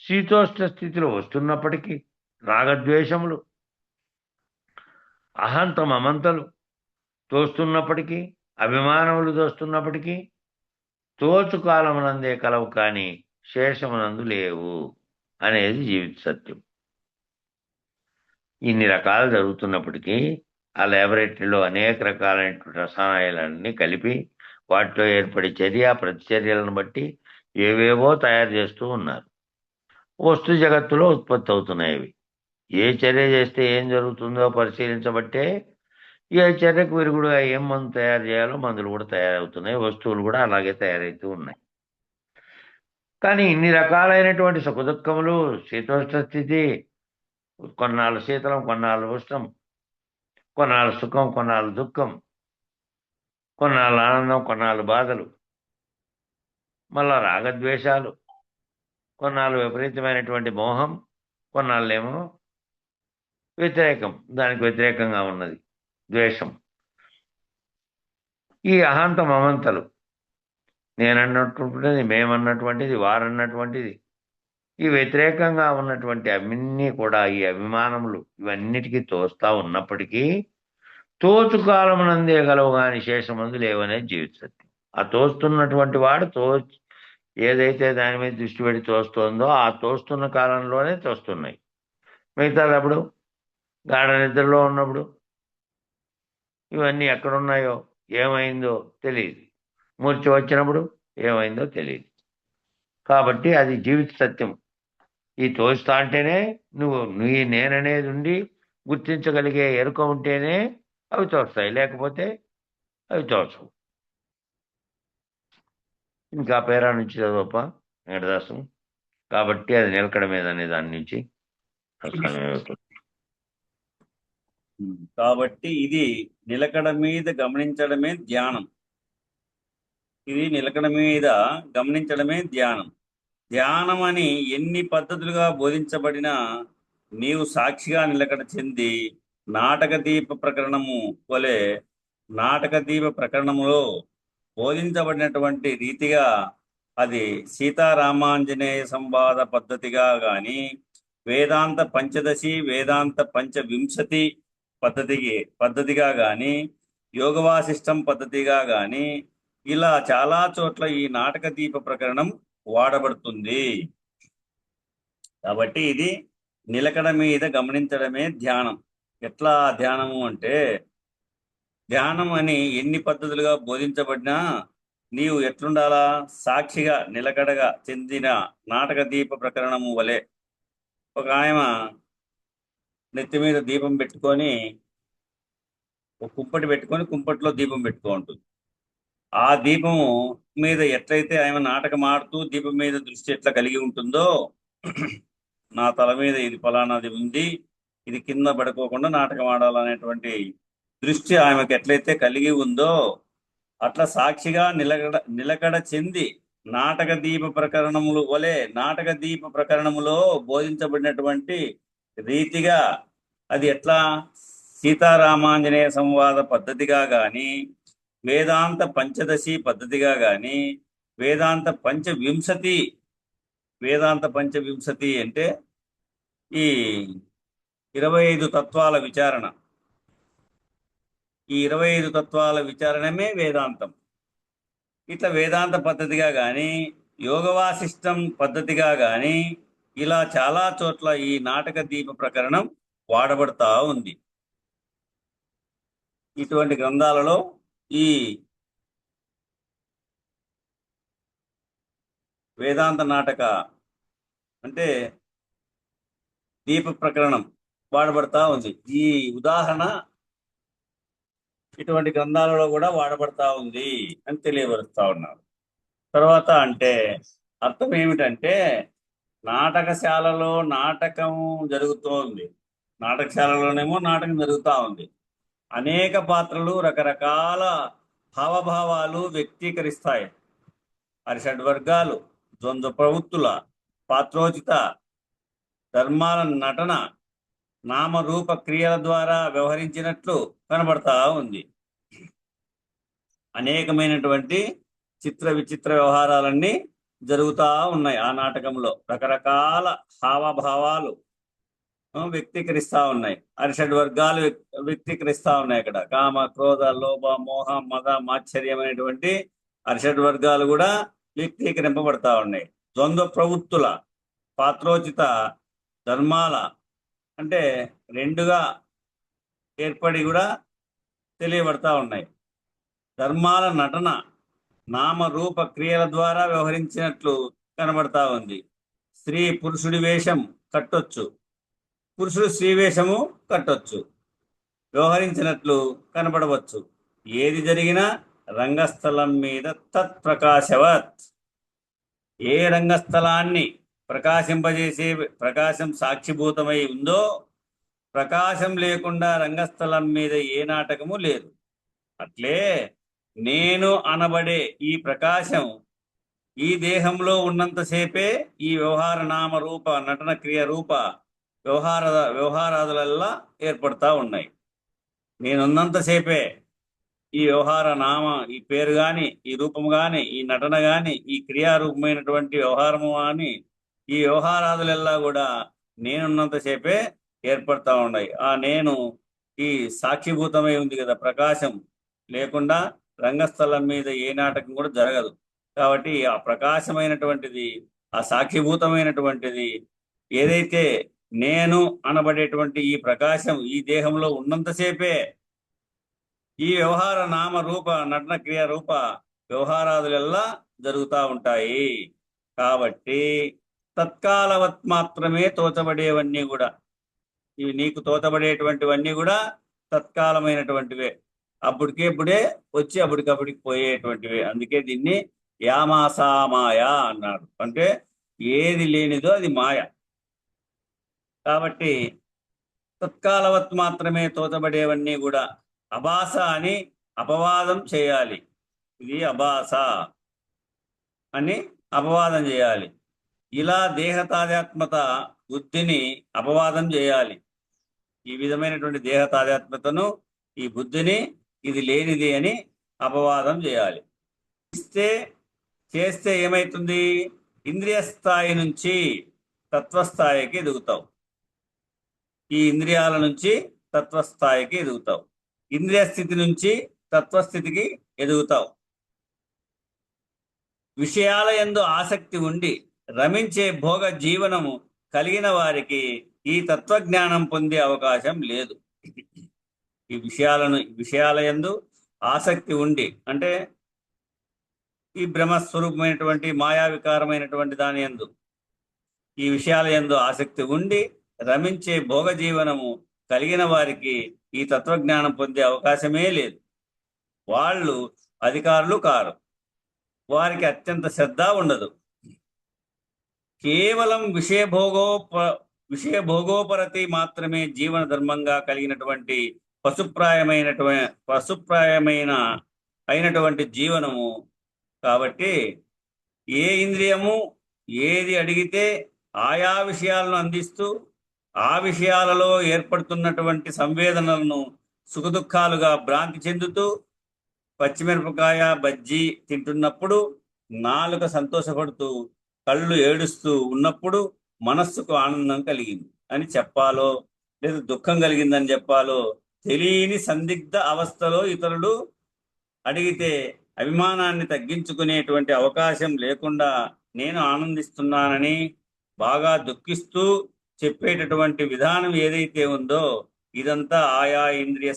C: శీతోష్ణ స్థితిలో వస్తున్నప్పటికీ, రాగద్వేషములు, అహంత మమంతలు తోస్తున్నప్పటికీ, అభిమానములు తోస్తున్నప్పటికీ, తోచుకాలమునందే కలవు కానీ శేషమునందు లేవు అనేది జీవిత సత్యం. ఇన్ని రకాలు జరుగుతున్నప్పటికీ ఆ ల్యాబొరేటరీలో అనేక రకాలైనటువంటి రసాయనాలన్నీ కలిపి వాటిలో ఏర్పడే చర్య ప్రతిచర్యలను బట్టి ఏవేవో తయారు చేస్తూ ఉన్నారు. వస్తు జగత్తులో ఉత్పత్తి అవుతున్నాయి అవి. ఏ చర్య చేస్తే ఏం జరుగుతుందో పరిశీలించబట్టే ఏ చర్యకు విరుగుడుగా ఏం మందు తయారు చేయాలో మందులు కూడా తయారవుతున్నాయి, వస్తువులు కూడా అలాగే తయారవుతూ ఉన్నాయి. కానీ ఇన్ని రకాలైనటువంటి సుఖదుఖములు, శీతోష్ణ స్థితి, కొన్నాళ్ళు శీతలం, కొన్నాళ్ళు ఉష్ణం, కొన్నాళ్ళు సుఖం, కొన్నాళ్ళు దుఃఖం, కొన్నాళ్ళు ఆనందం, కొన్నాళ్ళు బాధలు, మళ్ళా రాగద్వేషాలు, కొన్నాళ్ళు విపరీతమైనటువంటి మోహం, కొన్నాళ్ళేమో వ్యతిరేకం, దానికి వ్యతిరేకంగా ఉన్నది ద్వేషం. ఈ అహంత మమంతలు, నేనన్నటువంటిది, మేమన్నటువంటిది, వారన్నటువంటిది, ఈ వ్యతిరేకంగా ఉన్నటువంటి అన్నీ కూడా, ఈ అభిమానములు ఇవన్నిటికీ తోస్తా ఉన్నప్పటికీ తోచుకాలమునందే గలవు కానీ శేషమందు లేవనేది జీవిత సత్యం. ఆ తోస్తున్నటువంటి వాడు ఏదైతే దాని మీద దృష్టి పెట్టి తోస్తుందో ఆ తోస్తున్న కాలంలోనే తోస్తున్నాయి. మిగతాదప్పుడు గాఢ నిద్రలో ఉన్నప్పుడు ఇవన్నీ ఎక్కడున్నాయో, ఏమైందో తెలియదు. మూర్ఛ వచ్చినప్పుడు ఏమైందో తెలియదు. కాబట్టి అది జీవిత సత్యం. ఈ తోస్తా అంటేనే నీ నేననేది ఉండి గుర్తించగలిగే ఎరుక ఉంటేనే అవి తోస్తాయి, లేకపోతే అవి తోచవు. ఇంకా పేరా నుంచి చదవప్ప వెంకటదాసు. కాబట్టి అది నిలకడ మీద అనే దాని నుంచి
A: కాబట్టి ఇది నిలకడ మీద గమనించడమే ధ్యానం. ఇది నిలకడ మీద గమనించడమే ధ్యానం. ధ్యానం అని ఎన్ని పద్ధతులుగా బోధించబడినా నీవు సాక్షిగా నిలకడ చెంది నాటకదీప ప్రకరణములో బోధించబడినటువంటి రీతిగా అది సీతారామాంజనేయ సంవాద పద్ధతిగా గాని, వేదాంత పంచదశి, వేదాంత పంచవింశతి పద్ధతిగా గాని, యోగ వాసిష్టం పద్ధతిగా గాని ఇలా చాలా చోట్ల ఈ నాటక దీప ప్రకరణం వాడబడుతుంది. కాబట్టి ఇది నిలకడ మీద గమనించడమే ధ్యానం. ఎట్లా ధ్యానము అంటే, ధ్యానం అని ఎన్ని పద్ధతులుగా బోధించబడినా నీవు ఎట్లుండాలా? సాక్షిగా నిలకడగా చెందిన నాటక దీప ప్రకరణము వలె. ఒక ఆయన నెత్తి మీద దీపం పెట్టుకొని, ఒక కుంపటి పెట్టుకొని కుంపటిలో దీపం పెట్టుకో ఉంటుంది. ఆ దీపము మీద ఎట్లయితే ఆయన నాటకం ఆడుతూ దీపం మీద దృష్టి ఎట్లా కలిగి ఉంటుందో, నా తల మీద ఇది ఫలానాది ఉంది, ఇది కింద పడుకోకుండా నాటకం ఆడాలనేటువంటి దృష్టి ఆమెకు ఎట్లయితే కలిగి ఉందో, అట్లా సాక్షిగా నిలకడ చెంది నాటక దీప ప్రకరణములు వలె నాటక దీప ప్రకరణములో బోధించబడినటువంటి రీతిగా అది ఎట్లా సీతారామాంజనేయ సంవాద పద్ధతిగా గాని, వేదాంత పంచదశి పద్ధతిగా గాని, వేదాంత పంచవింశతి అంటే ఈ 25 తత్వాల విచారణ. ఈ 25 తత్వాల విచారణమే వేదాంతం. ఇట్లా వేదాంత పద్ధతిగా గాని, యోగ వాసిష్టం పద్ధతిగా గాని ఇలా చాలా చోట్ల ఈ నాటక దీప ప్రకరణం వాడబడతా ఉంది. ఇటువంటి గ్రంథాలలో ఈ వేదాంత నాటక అంటే దీప ప్రకరణం వాడబడతా ఉంది. ఈ ఉదాహరణ ఇటువంటి గ్రంథాలలో కూడా వాడబడతా ఉంది అని తెలియపరుస్తా ఉన్నారు. తర్వాత అంటే అర్థం ఏమిటంటే, నాటకశాలలో నాటకం జరుగుతోంది, నాటకశాలలోనేమో నాటకం జరుగుతూ ఉంది. అనేక పాత్రలు, రకరకాల హావభావాలు వ్యక్తీకరిస్తాయి. అరిషడ్వర్గాలు, ద్వంద్వ ప్రవృత్తుల, పాత్రోచిత ధర్మాల నటన, నామరూప క్రియల ద్వారా వ్యవహరించినట్లు కనబడతా ఉంది. అనేకమైనటువంటి చిత్ర విచిత్ర వ్యవహారాలన్నీ జరుగుతూ ఉన్నాయి. ఆ నాటకంలో రకరకాల హావభావాలు వ్యక్తీకరిస్తా ఉన్నాయి. అరిషడ్ వర్గాలు వ్యక్తీకరిస్తా ఉన్నాయి. అక్కడ కామ, క్రోధ, లోభ, మోహ, మద, మాత్సర్యమైనటువంటి అరిషడ్ వర్గాలు కూడా వ్యక్తీకరింపబడతా ఉన్నాయి. ద్వంద్వ ప్రవృత్తుల, పాత్రోచిత ధర్మాల అంటే రెండుగా ఏర్పడి కూడా తెలియబడతా ఉన్నాయి. ధర్మాల నటన, నామరూప క్రియల ద్వారా వ్యవహరించినట్లు కనబడతా ఉంది. స్త్రీ పురుషుడి వేషం కట్టొచ్చు, పురుషుడు స్త్రీ వేషము కట్టొచ్చు, వ్యవహరించినట్లు కనబడవచ్చు. ఏది జరిగినా రంగస్థలం మీద తత్ప్రకాశవత్. ఏ రంగస్థలాన్ని ప్రకాశింపజేసే ప్రకాశం సాక్షిభూతమై ఉందో, ప్రకాశం లేకుండా రంగస్థలం మీద ఏ నాటకము లేదు. అట్లే నేను అనబడే ఈ ప్రకాశం ఈ దేహంలో ఉన్నంతసేపే ఈ వ్యవహార నామ రూప నటన క్రియ రూప వ్యవహారాదులల్లా ఏర్పడతా ఉన్నాయి. నేనున్నంతసేపే ఈ వ్యవహార నామ, ఈ పేరు గాని, ఈ రూపం గాని, ఈ నటన గాని, ఈ క్రియారూపమైనటువంటి వ్యవహారము గాని, ఈ వ్యవహారాదులెల్లా కూడా నేనున్నంతసేపే ఏర్పడతా ఉన్నాయి. ఆ నేను ఈ సాక్షిభూతమై ఉంది కదా, ప్రకాశం లేకుండా రంగస్థలం మీద ఏ నాటకం కూడా జరగదు. కాబట్టి ఆ ప్రకాశమైనటువంటిది, ఆ సాక్షిభూతమైనటువంటిది ఏదైతే నేను అనబడేటువంటి ఈ ప్రకాశం ఈ దేహంలో ఉన్నంతసేపే ఈ వ్యవహార నామ రూప నటన క్రియ రూప వ్యవహారాదులెల్లా జరుగుతూ ఉంటాయి. కాబట్టి తత్కాలవత్ మాత్రమే తోచబడేవన్నీ కూడా, ఇవి నీకు తోచబడేటువంటివన్నీ కూడా తత్కాలమైనటువంటివే, అప్పటికేప్పుడే వచ్చి అప్పటికప్పటికి పోయేటువంటివే. అందుకే దీన్ని యామాసామాయ అన్నాడు. అంటే ఏది లేనిదో అది మాయ. కాబట్టి తత్కాలవత్ మాత్రమే తోచబడేవన్నీ కూడా అభాస అని అపవాదం చేయాలి. ఇది అభాస అని అపవాదం చేయాలి. ఇలా దేహతాదాత్మత బుద్ధిని అపవాదం చేయాలి. ఈ విధమైనటువంటి దేహతాదాత్మతను, ఈ బుద్ధిని ఇది లేనిది అని అపవాదం చేయాలి. చేస్తే ఏమైతుంది? ఇంద్రియ స్థాయి నుంచి తత్వస్థాయికి ఎదుగుతావు. ఈ ఇంద్రియాల నుంచి తత్వస్థాయికి ఎదుగుతావు. ఇంద్రియ స్థితి నుంచి తత్వస్థితికి ఎదుగుతావు. విషయాల యందు ఆసక్తి ఉండి రమించే భోగ జీవనము కలిగిన వారికి ఈ తత్వజ్ఞానం పొందే అవకాశం లేదు. ఈ విషయాల యందు ఆసక్తి ఉండి అంటే ఈ బ్రహ్మస్వరూపమైనటువంటి మాయా వికారమైనటువంటి దాని యందు ఈ విషయాల యందు ఆసక్తి ఉండి రమించే భోగ జీవనము కలిగిన వారికి ఈ తత్వజ్ఞానం పొందే అవకాశమే లేదు. వాళ్ళు అధికారులు కారు, వారికి అత్యంత శ్రద్ధ ఉండదు. కేవలం విషయభోగోపరతి మాత్రమే జీవన ధర్మంగా కలిగినటువంటి పశుప్రాయమైన అయినటువంటి జీవనము. కాబట్టి ఏ ఇంద్రియము ఏది అడిగితే ఆయా విషయాలను అందిస్తూ ఆ విషయాలలో ఏర్పడుతున్నటువంటి సంవేదనలను సుఖదుఖాలుగా భ్రాంతి చెందుతూ పచ్చిమిరపకాయ బజ్జీ తింటున్నప్పుడు నాలుక సంతోషపడుతూ కళ్ళు ఏడుస్తూ ఉన్నప్పుడు మనస్సుకు ఆనందం కలిగింది అని చెప్పాలో లేదా దుఃఖం కలిగిందని చెప్పాలో తెలియని సందిగ్ధ అవస్థలో ఇతరులు అడిగితే అభిమానాన్ని తగ్గించుకునేటువంటి అవకాశం లేకుండా నేను ఆనందిస్తున్నానని బాగా దుఃఖిస్తూ చెప్పేటటువంటి విధానం ఏదైతే ఉందో ఇదంతా ఆయా ఇంద్రియ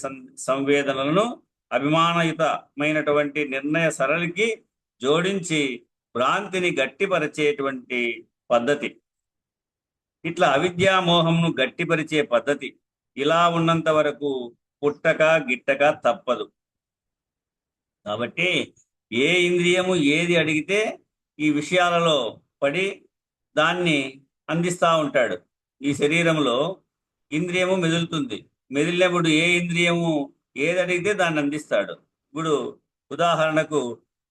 A: సంవేదనలను అభిమానయుతమైనటువంటి నిర్ణయ సరళికి జోడించి భ్రాంతిని గట్టిపరిచేటువంటి పద్ధతి. ఇట్లా అవిద్యామోహంను గట్టిపరిచే పద్ధతి. ఇలా ఉన్నంత వరకు పుట్టక గిట్టక తప్పదు. కాబట్టి ఏ ఇంద్రియము ఏది అడిగితే ఈ విషయాలలో పడి దాన్ని అందిస్తూ ఉంటాడు. ఈ శరీరంలో ఇంద్రియము మెదులుతుంది. మెదిలినప్పుడు ఏ ఇంద్రియము ఏది అడిగితే దాన్ని అందిస్తాడు. ఇప్పుడు ఉదాహరణకు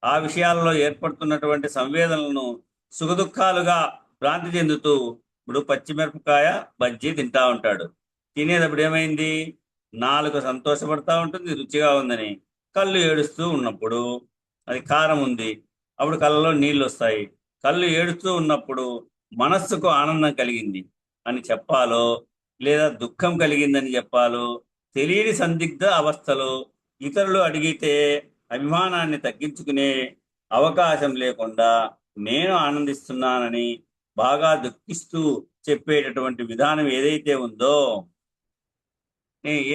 A: ఆ విషయాలలో ఏర్పడుతున్నటువంటి సంవేదనలను సుఖదుఖాలుగా భ్రాంతి చెందుతూ ఇప్పుడు పచ్చిమిరపకాయ బజ్జీ తింటా ఉంటాడు. తినేటప్పుడు ఏమైంది? నాలుక సంతోషపడతా ఉంటుంది రుచిగా ఉందని. కళ్ళు ఏడుస్తూ ఉన్నప్పుడు అది కారం ఉంది, అప్పుడు కళ్ళలో నీళ్ళు వస్తాయి. కళ్ళు ఏడుస్తూ ఉన్నప్పుడు మనస్సుకు ఆనందం కలిగింది అని చెప్పాలో లేదా దుఃఖం కలిగిందని చెప్పాలో తెలియని సందిగ్ధ అవస్థలో ఇతరులు అడిగితే అభిమానాన్ని తగ్గించుకునే అవకాశం లేకుండా నేను ఆనందిస్తున్నానని బాగా దుఃఖిస్తూ చెప్పేటటువంటి విధానం ఏదైతే ఉందో,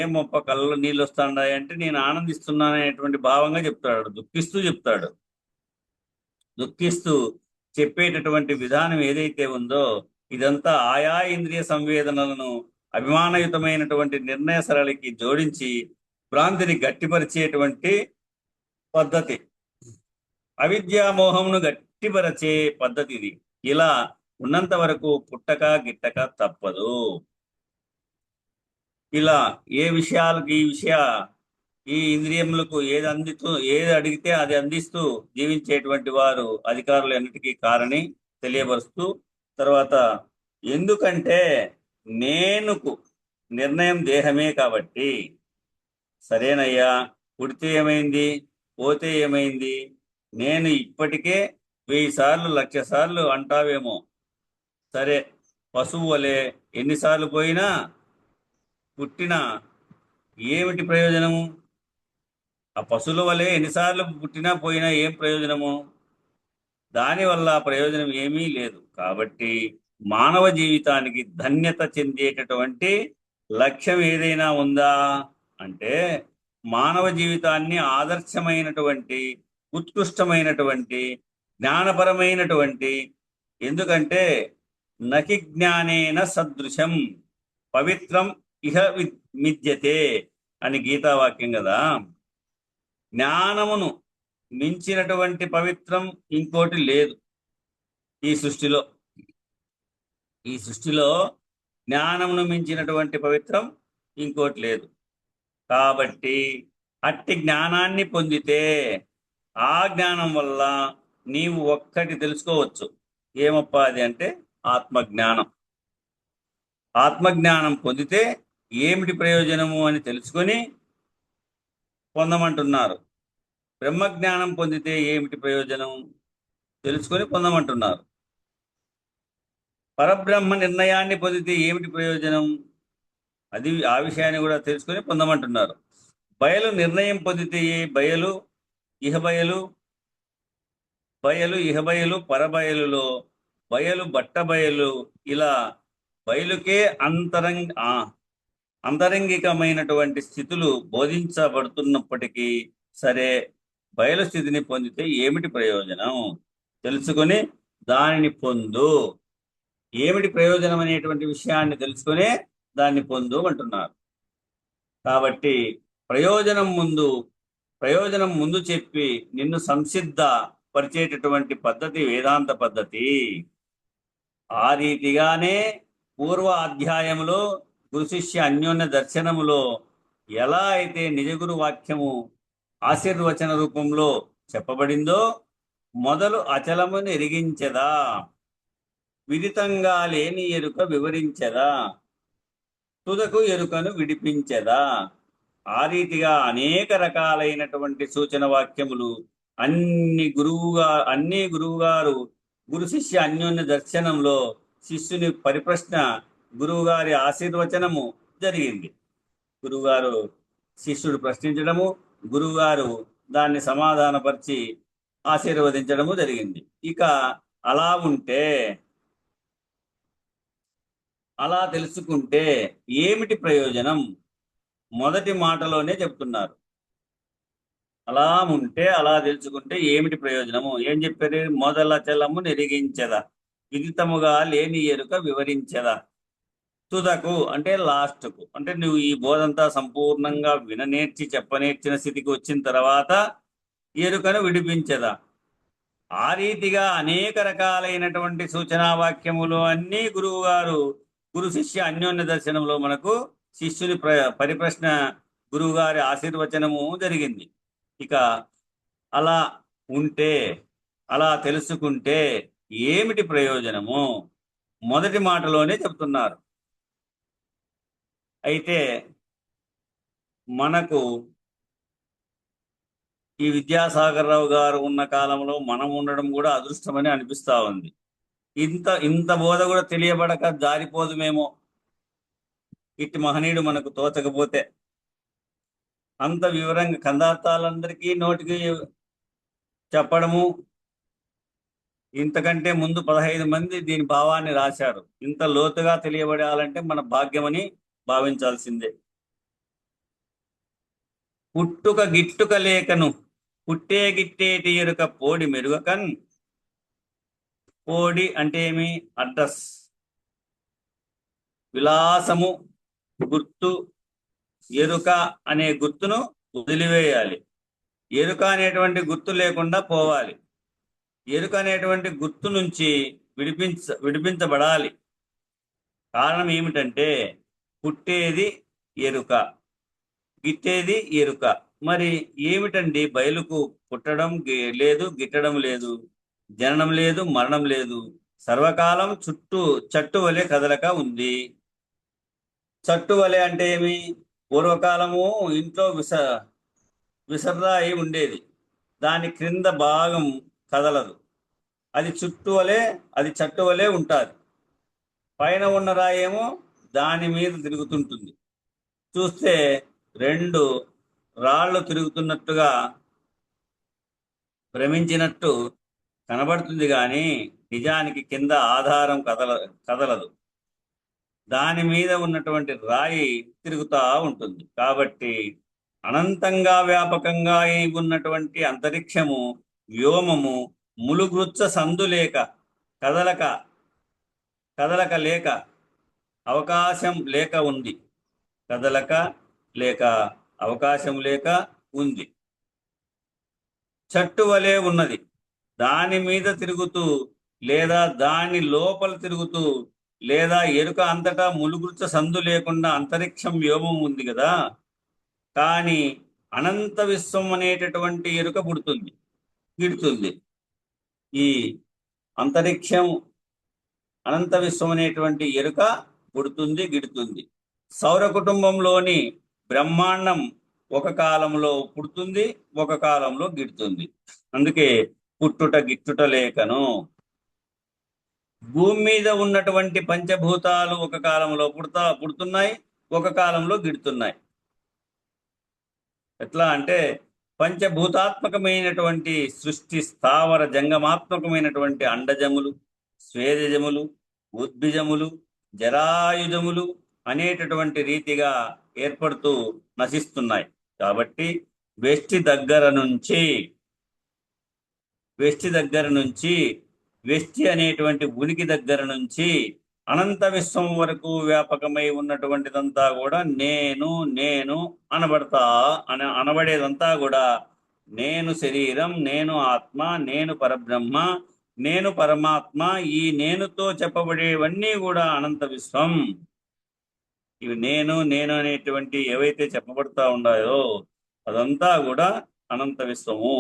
A: ఏం గొప్ప కళ్ళలో నీళ్ళు వస్తున్నాయి అంటే నేను ఆనందిస్తున్నాననేటువంటి భావంగా చెప్తాడు, దుఃఖిస్తూ చెప్తాడు. దుఃఖిస్తూ చెప్పేటటువంటి విధానం ఏదైతే ఉందో ఇదంతా ఆయా ఇంద్రియ సంవేదనలను అభిమానయుతమైనటువంటి నిర్ణయ సరళికి జోడించి భ్రాంతిని గట్టిపరిచేటువంటి పద్ధతి. అవిద్యామోహంను గట్టిపరిచే పద్ధతి ఇది. ఇలా ఉన్నంత వరకు పుట్టక గిట్టక తప్పదు. ఇలా ఏ విషయాలకు ఈ ఇంద్రియములకు ఏది అడిగితే అది అందిస్తూ జీవించేటువంటి వారు అధికారులు ఎన్నిటికీ కారని తెలియపరుస్తూ తర్వాత ఎందుకంటే నేనుకు నిర్ణయం దేహమే కాబట్టి సరేనయ్యా, పుడితే ఏమైంది, పోతే ఏమైంది, నేను ఇప్పటికే 1000 సార్లు 1,00,000 సార్లు అంటావేమో, సరే పశువు వలె ఎన్నిసార్లు పోయినా పుట్టిన ఏమిటి ప్రయోజనము? ఆ పశువుల వలె ఎన్నిసార్లు పుట్టినా పోయినా ఏం ప్రయోజనము? దానివల్ల ప్రయోజనం ఏమీ లేదు. కాబట్టి మానవ జీవితానికి ధన్యత చెందేటటువంటి లక్ష్యం ఏదైనా ఉందా అంటే మానవ జీవితాన్ని ఆదర్శమైనటువంటి ఉత్కృష్టమైనటువంటి జ్ఞానపరమైనటువంటి, ఎందుకంటే నకి జ్ఞానేన సదృశం పవిత్రం ఇహ మిథ్యతే అని గీతావాక్యం కదా. జ్ఞానమును మించినటువంటి పవిత్రం ఇంకోటి లేదు ఈ సృష్టిలో. ఈ సృష్టిలో జ్ఞానమును మించినటువంటి పవిత్రం ఇంకోటి లేదు. కాబట్టి అట్టి జ్ఞానాన్ని పొందితే ఆ జ్ఞానం వల్ల నీవు ఒక్కటి తెలుసుకోవచ్చు. ఏమప్పా అది అంటే ఆత్మజ్ఞానం. ఆత్మజ్ఞానం పొందితే ఏమిటి ప్రయోజనము అని తెలుసుకొని పొందమంటున్నారు. బ్రహ్మజ్ఞానం పొందితే ఏమిటి ప్రయోజనం తెలుసుకొని పొందమంటున్నారు. పరబ్రహ్మ నిర్ణయాన్ని పొందితే ఏమిటి ప్రయోజనం, అది ఆ విషయాన్ని కూడా తెలుసుకొని పొందమంటున్నారు. బయలు నిర్ణయం పొందితే బయలు ఇహబయలు, బయలు ఇహబయలు పరబయలులో బయలు బట్టబయలు, ఇలా బయలుకే అంతరంగికమైనటువంటి స్థితులు బోధించబడుతున్నప్పటికీ సరే, బయలు స్థితిని పొందితే ఏమిటి ప్రయోజనం? తెలుసుకొని దానిని పొందు. ఏమిటి ప్రయోజనం అనేటువంటి విషయాన్ని తెలుసుకునే దాన్ని పొందు అంటున్నారు. కాబట్టి ప్రయోజనం ముందు చెప్పి నిన్ను సంసిద్ధ పరిచేటటువంటి పద్ధతి వేదాంత పద్ధతి. ఆ రీతిగానే పూర్వ అధ్యాయములో గురు శిష్య అన్యోన్య దర్శనములో ఎలా అయితే నిజగురు వాక్యము ఆశీర్వచన రూపంలో చెప్పబడిందో, మొదలు అచలమును ఎరిగించెదా, విదితంగా లేని ఎరుక వివరించెదా, తుదకు ఎరుకను విడిపించెదా. ఆ రీతిగా అనేక రకాలైనటువంటి సూచన వాక్యములు అన్ని గురువుగారు గురు శిష్య అన్యోన్య దర్శనంలో శిష్యుని పరిప్రశ్న, గురువుగారి ఆశీర్వచనము జరిగింది. గురువుగారు శిష్యుడు ప్రశ్నించడము, గురువుగారు దాన్ని సమాధానపరిచి ఆశీర్వదించడము జరిగింది. ఇక అలా ఉంటే, అలా తెలుసుకుంటే ఏమిటి ప్రయోజనం? మొదటి మాటలోనే చెప్తున్నారు. అలా ఉంటే, అలా తెలుసుకుంటే ఏమిటి ప్రయోజనము? ఏం చెప్పారు? మొదలచలము నెరిగించదా, విదితముగా లేని ఎరుక వివరించదా, తుదకు అంటే లాస్ట్కు, అంటే నువ్వు ఈ బోధంతా సంపూర్ణంగా విననేర్చి చెప్పనేర్చిన స్థితికి వచ్చిన తర్వాత ఎరుకను విడిపించదా. ఆ రీతిగా అనేక రకాలైనటువంటి సూచనా వాక్యములు అన్నీ గురువుగారు గురు శిష్య అన్యోన్య దర్శనంలో మనకు శిష్యుని పరిప్రశ్న, గురువుగారి ఆశీర్వచనము జరిగింది. ఇక అలా ఉంటే, అలా తెలుసుకుంటే ఏమిటి ప్రయోజనము? మొదటి మాటలోనే చెప్తున్నారు. అయితే మనకు ఈ విద్యాసాగర్ రావు గారు ఉన్న కాలంలో మనం ఉండడం కూడా అదృష్టమని అనిపిస్తా ఉంది. ఇంత బోధ కూడా తెలియబడక జారిపోదుమేమో, ఇట్టి మహనీయుడు మనకు తోచకపోతే. అంత వివరంగా కందార్థాలందరికీ నోటికి చెప్పడము, ఇంతకంటే ముందు 15 మంది దీని భావాన్ని రాశారు. ఇంత లోతుగా తెలియబడాలంటే మన భాగ్యమని భావించాల్సిందే. పుట్టుక గిట్టుక లేకను పుట్టే గిట్టేటి ఎరుక పోడి మెరుగకన్. పోడి అంటే ఏమి? అడ్రస్, విలాసము, గుర్తు. ఎరుక అనే గుర్తును వదిలివేయాలి. ఎరుక అనేటువంటి గుర్తు లేకుండా పోవాలి. ఎరుక అనేటువంటి గుర్తు నుంచి విడిపించబడాలి. కారణం ఏమిటంటే, పుట్టేది ఎరుక, గిట్టేది ఎరుక. మరి ఏమిటండి? బయలుకు పుట్టడం లేదు, గిట్టడం లేదు, జననం లేదు, మరణం లేదు, సర్వకాలం చట్టు వలె కదలక ఉంది. చట్టు వలె అంటే ఏమి? పూర్వకాలము ఇంట్లో విసర్రాయి ఉండేది, దాని క్రింద భాగం కదలదు, అది చట్టు వలె ఉంటుంది. పైన ఉన్న రాయేమో దాని మీద తిరుగుతుంటుంది. చూస్తే 2 రాళ్ళు తిరుగుతున్నట్టుగా భ్రమించినట్టు కనబడుతుంది, కానీ నిజానికి కింద ఆధారం కదలదు. దాని మీద ఉన్నటువంటి రాయి తిరుగుతూ ఉంటుంది. కాబట్టి అనంతంగా వ్యాపకంగా ఉన్నటువంటి అంతరిక్షము, వ్యోమము ములుగృచ్చ సందు లేక కదలక లేక అవకాశం లేక ఉంది. కదలక లేక అవకాశం లేక ఉంది. చట్టు వలె ఉన్నది. దాని మీద తిరుగుతూ, లేదా దాని లోపల తిరుగుతూ, లేదా ఎరుక అంతటా ములుగుర్చ సందు లేకుండా అంతరిక్షం వ్యోమం ఉంది కదా. కానీ అనంత విశ్వం అనేటటువంటి ఎరుక పుడుతుంది, గిడుతుంది. ఈ అంతరిక్షం, అనంత విశ్వం అనేటువంటి ఎరుక పుడుతుంది, గిడుతుంది. సౌర కుటుంబంలోని బ్రహ్మాండం ఒక కాలంలో పుడుతుంది, ఒక కాలంలో గిడుతుంది. అందుకే పుట్టుట గిట్టుట లేకను. భూమి మీద ఉన్నటువంటి పంచభూతాలు ఒక కాలంలో పుడుతున్నాయి, ఒక కాలంలో గిడుతున్నాయి. ఎట్లా అంటే పంచభూతాత్మకమైనటువంటి సృష్టి స్థావర జంగమాత్మకమైనటువంటి అండజములు, స్వేదజములు, ఉద్భిజములు, జరాయుజములు అనేటటువంటి రీతిగా ఏర్పడుతూ నశిస్తున్నాయి. కాబట్టి వెష్టి దగ్గర నుంచి వెష్టి అనేటువంటి ఉనికి దగ్గర నుంచి అనంత విశ్వం వరకు వ్యాపకమై ఉన్నటువంటిదంతా కూడా నేను నేను అనబడేదంతా కూడా నేను శరీరం, నేను ఆత్మ, నేను పరబ్రహ్మ, నేను పరమాత్మ. ఈ నేనుతో చెప్పబడేవన్నీ కూడా అనంత విశ్వం. ఇవి నేను నేను అనేటువంటి ఏవైతే చెప్పబడతా ఉన్నాయో అదంతా కూడా అనంత విశ్వము.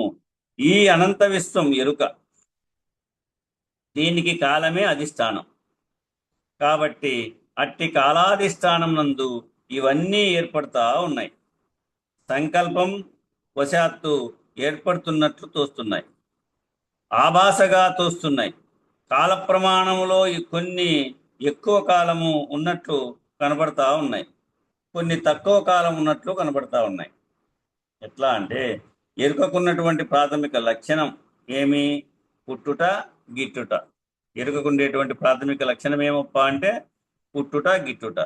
A: ఈ అనంత విశ్వం ఎరుక, దీనికి కాలమే అధిష్టానం. కాబట్టి అట్టి కాలాధిష్టానం నందు ఇవన్నీ ఏర్పడతా ఉన్నాయి. సంకల్పం వశాత్తు ఏర్పడుతున్నట్లు తోస్తున్నాయి, ఆభాసగా తోస్తున్నాయి. కాల ప్రమాణంలో కొన్ని ఎక్కువ కాలము ఉన్నట్లు కనబడతా ఉన్నాయి, కొన్ని తక్కువ కాలం ఉన్నట్లు కనబడతా ఉన్నాయి. ఎట్లా అంటే ఎరుకకున్నటువంటి ప్రాథమిక లక్షణం ఏమి? పుట్టుట, గిట్టుట. ఎరుకకుండేటువంటి ప్రాథమిక లక్షణం ఏమప్ప అంటే పుట్టుట, గిట్టుట.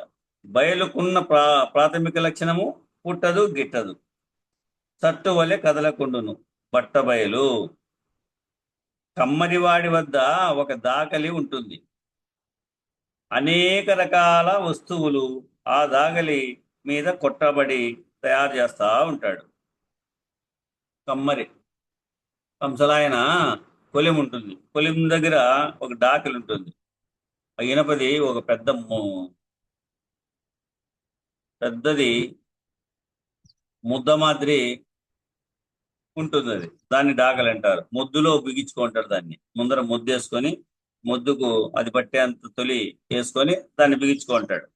A: బయలుకున్న ప్రాథమిక లక్షణము పుట్టదు, గిట్టదు. సట్టు వలె కదలకుండును బట్ట బయలు. కమ్మరివాడి వద్ద ఒక దాఖలి ఉంటుంది. అనేక రకాల వస్తువులు ఆ దాగలి మీద కొట్టబడి తయారు చేస్తా ఉంటాడు. కమ్మరి కంసలాయన కొలిం ఉంటుంది. కొలిం దగ్గర ఒక డాకిల్ ఉంటుంది. ఆ ఇనపది ఒక పెద్దది ముద్ద మాదిరి ఉంటుంది. అది దాన్ని డాకలు అంటారు. మొద్దులో బిగించుకుంటారు. దాన్ని ముందర ముద్దు వేసుకొని మొద్దుకు అది పట్టేంత తొలి వేసుకొని దాన్ని బిగించుకుంటాడు.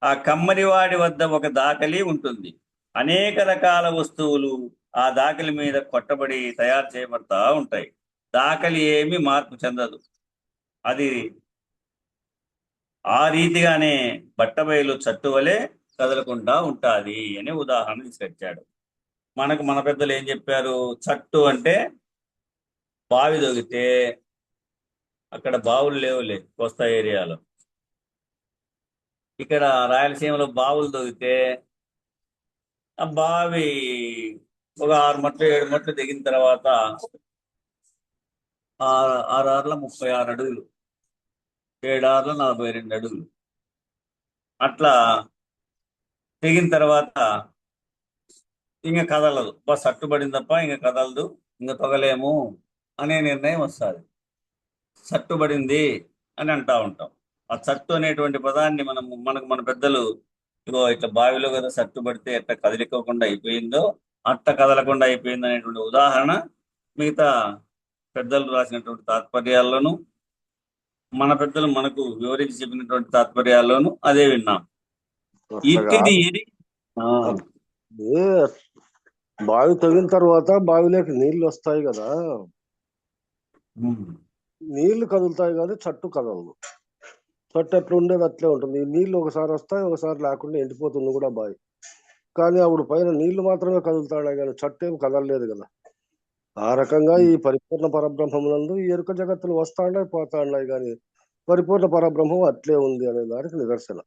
A: ఆ కమ్మరివాడి వద్ద ఒక దాఖలి ఉంటుంది. అనేక రకాల వస్తువులు ఆ దాఖలి మీద కొట్టబడి తయారు చేయబడతా ఉంటాయి. దాఖలి ఏమి మార్పు చెందదు. అది ఆ రీతిగానే బట్టబయలు చట్టు వలె కదలకుండా ఉంటుంది అని ఉదాహరణ తీసుకొచ్చాడు. మన పెద్దలు ఏం చెప్పారు? చట్టు అంటే బావి దొగితే, అక్కడ బావులు లేవులే కోస్తా ఏరియాలో. ఇక్కడ రాయలసీమలో బావులు దొగితే ఆ బావి ఒక 6 మట్లు 7 మట్లు దిగిన తర్వాత 6 ఆర్ల 36 అడుగులు, 7 ఆర్ల 42 అడుగులు అట్లా దిగిన తర్వాత ఇంకా కదలదు. బస్ సట్టుబడింది తప్ప ఇంకా కదలదు, ఇంకా తొగలేము అనే నిర్ణయం వస్తుంది. సట్టుబడింది అని అంటా ఉంటాం. ఆ చట్టు అనేటువంటి పదాన్ని మనకు మన పెద్దలు ఇగో ఇట్లా బావిలో కదా సట్టుబడితే ఎట్లా కదిలికోకుండా అయిపోయిందో అట్ట కదలకుండా అయిపోయింది అనేటువంటి ఉదాహరణ మిగతా పెద్దలు రాసినటువంటి తాత్పర్యాల్లోనూ మన పెద్దలు మనకు వివరించి చెప్పినటువంటి తాత్పర్యాల్లోనూ అదే విన్నాం. ఇట్టిది ఏది
E: బావి తగిన తర్వాత బావిలోకి నీళ్లు వస్తాయి కదా, నీళ్లు కదులుతాయి కానీ చట్టు కదలదు. చట్టు ఎట్లా ఉండేది అట్లే ఉంటుంది. ఈ నీళ్లు ఒకసారి వస్తాయి, ఒకసారి లేకుండా ఎండిపోతుంది కూడా బావి. కానీ అప్పుడు పైన నీళ్లు మాత్రమే కదులుతాడే కానీ చట్టు ఏమి కదలలేదు కదా. ఆ రకంగా ఈ పరిపూర్ణ పరబ్రహ్మమునందు ఈ ఎరుక జగత్తులు వస్తాండాయి పోతాండాయి, కానీ పరిపూర్ణ పరబ్రహ్మం అట్లే ఉంది అనే దానికి నిదర్శన.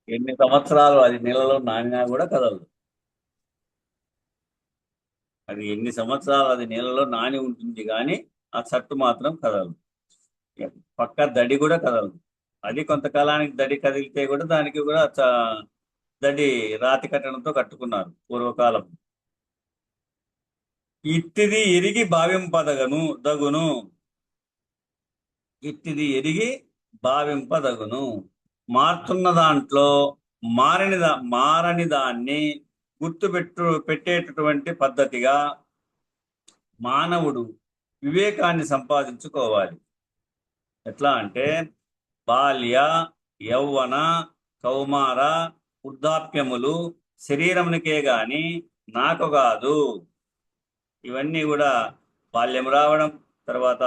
A: ఎన్ని సంవత్సరాలు అది నీళ్ళలో నానినా కూడా కదలదు. అది ఎన్ని సంవత్సరాలు అది నీళ్ళలో నాని ఉంటుంది కానీ ఆ చట్టు మాత్రం కదలదు. పక్క దడి కూడా కదలదు. అది కొంతకాలానికి దడి కదిలితే కూడా దానికి కూడా దడి రాతి కట్టడంతో కట్టుకున్నారు పూర్వకాలం. ఇట్టిది ఎరిగి దగును. ఇట్టిది ఎరిగి భావింపదగును. మారుతున్న దాంట్లో మారని దాన్ని పెట్టేటటువంటి పద్ధతిగా మానవుడు వివేకాన్ని సంపాదించుకోవాలి. ఎట్లా అంటే బాల్య, యౌవన, కౌమార, వృద్ధాప్యములు శరీరమునికే గాని నాకు కాదు. ఇవన్నీ కూడా బాల్యం రావడం, తర్వాత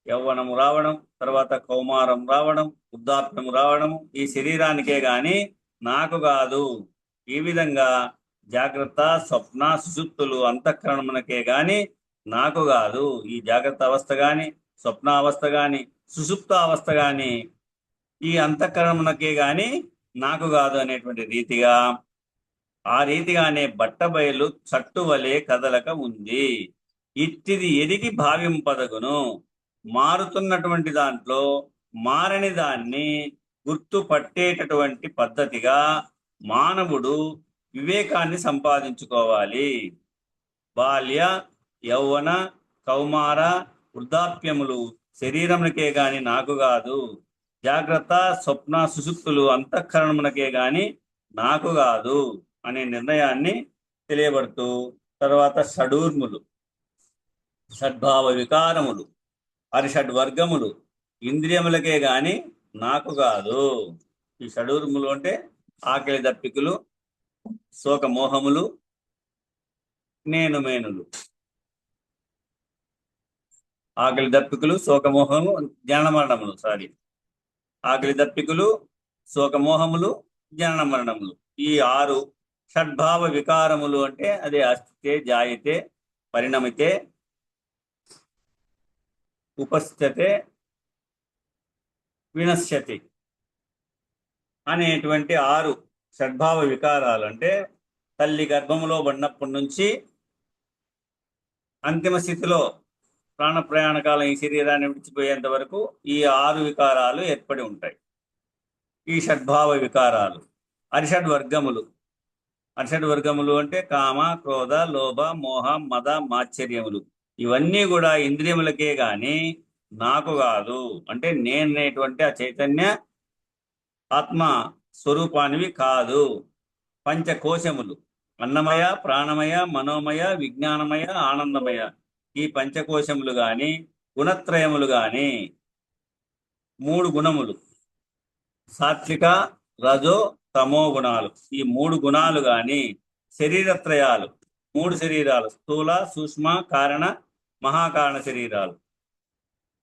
A: యౌవనము రావడం, తర్వాత కౌమారం రావడం, వృద్ధాప్యము రావడం ఈ శరీరానికే గాని నాకు కాదు. ఈ విధంగా జాగ్రత్త స్వప్న సుషుప్తులు అంతఃకరణమునకే గాని నాకు కాదు. ఈ జాగ్రత్త అవస్థ గాని, స్వప్న అవస్థ గాని, సుషుప్త అవస్థ గాని ఈ అంతఃకరణమునకే గాని నాకు కాదు అనేటువంటి రీతిగా, ఆ రీతిగానే బట్టబయలు చట్టు వలె కదలక ఉంది. ఇట్టిది ఎదిగి భావింపదగును. మారుతున్నటువంటి దాంట్లో మారని దాన్ని గుర్తుపట్టేటటువంటి పద్ధతిగా మానవుడు వివేకాన్ని సంపాదించుకోవాలి. బాల్య, యౌవన, కౌమార, వృద్ధాప్యములు శరీరమునకే గాని నాకు కాదు. జాగ్రత్త స్వప్న సుషుప్తులు అంతఃకరణమునకే గాని నాకు కాదు అనే నిర్ణయాన్ని తెలియబడుతూ, తర్వాత షడూర్ములు, షడ్భావ వికారములు, అరిషడ్వర్గములు ఇంద్రియములకే గాని నాకు కాదు. ఈ షడూర్ములు అంటే ఆకలి దప్పికలు, శోకమోహములు, నేను మేనులు. ఆకలి దప్పికలు, శోకమోహము, జ్ఞాన మరణములు. ఆకలి దప్పికలు, శోకమోహములు, జ్ఞాన మరణములు. ఈ 6 షడ్భావ వికారములు అంటే అదే అస్థితే, జాయతే, పరిణమితే, ఉపస్థితే, వినశ్యతి అనేటువంటి 6 షడ్భావ వికారాలు. అంటే తల్లి గర్భములో పడినప్పటి నుంచి అంతిమ స్థితిలో ప్రాణ ప్రయాణ కాలం ఈ శరీరాన్ని విడిచిపోయేంత వరకు ఈ 6 వికారాలు ఏర్పడి ఉంటాయి. ఈ షడ్భావ వికారాలు. అరిషడ్వర్గములు అంటే కామ, క్రోధ, లోభ, మోహ, మద, మాత్సర్యములు. ఇవన్నీ కూడా ఇంద్రియములకే గాని నాకు కాదు. అంటే నేననేటువంటి ఆ చైతన్య ఆత్మ స్వరూపానివి కాదు. పంచకోశములు అన్నమయ, ప్రాణమయ, మనోమయ, విజ్ఞానమయ, ఆనందమయ. ఈ పంచకోశములు గాని, గుణత్రయములు గాని, 3 గుణములు, సాత్విక, రజో, తమో గుణాలు. ఈ 3 గుణాలు గాని, శరీరత్రయాలు, 3 శరీరాలు, స్థూల, సూక్ష్మ, కారణ, మహాకారణ శరీరాలు.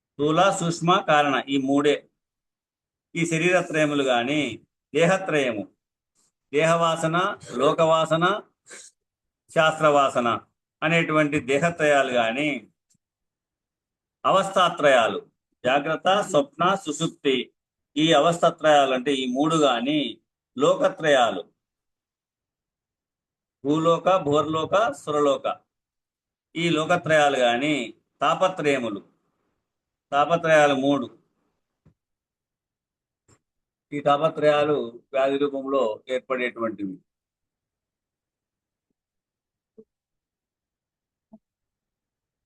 A: స్థూల, సూక్ష్మ, కారణ ఈ 3. ఈ శరీరత్రయములు గాని, దేహత్రయము, దేహవాసన, లోకవాసన, శాస్త్రవాసన అనేటువంటి దేహత్రయాలు గాని, అవస్థాత్రయాలు, జాగ్రత్త, స్వప్న, సుషుప్తి. ఈ అవస్థాత్రయాలు అంటే ఈ 3 గాని, లోకత్రయాలు, భూలోక, భూర్లోక, సురలోక. ఈ లోకత్రయాలు గాని, తాపత్రయములు, తాపత్రయాలు 3. ఈ తాపత్రయాలు వ్యాధి రూపంలో ఏర్పడేటువంటివి.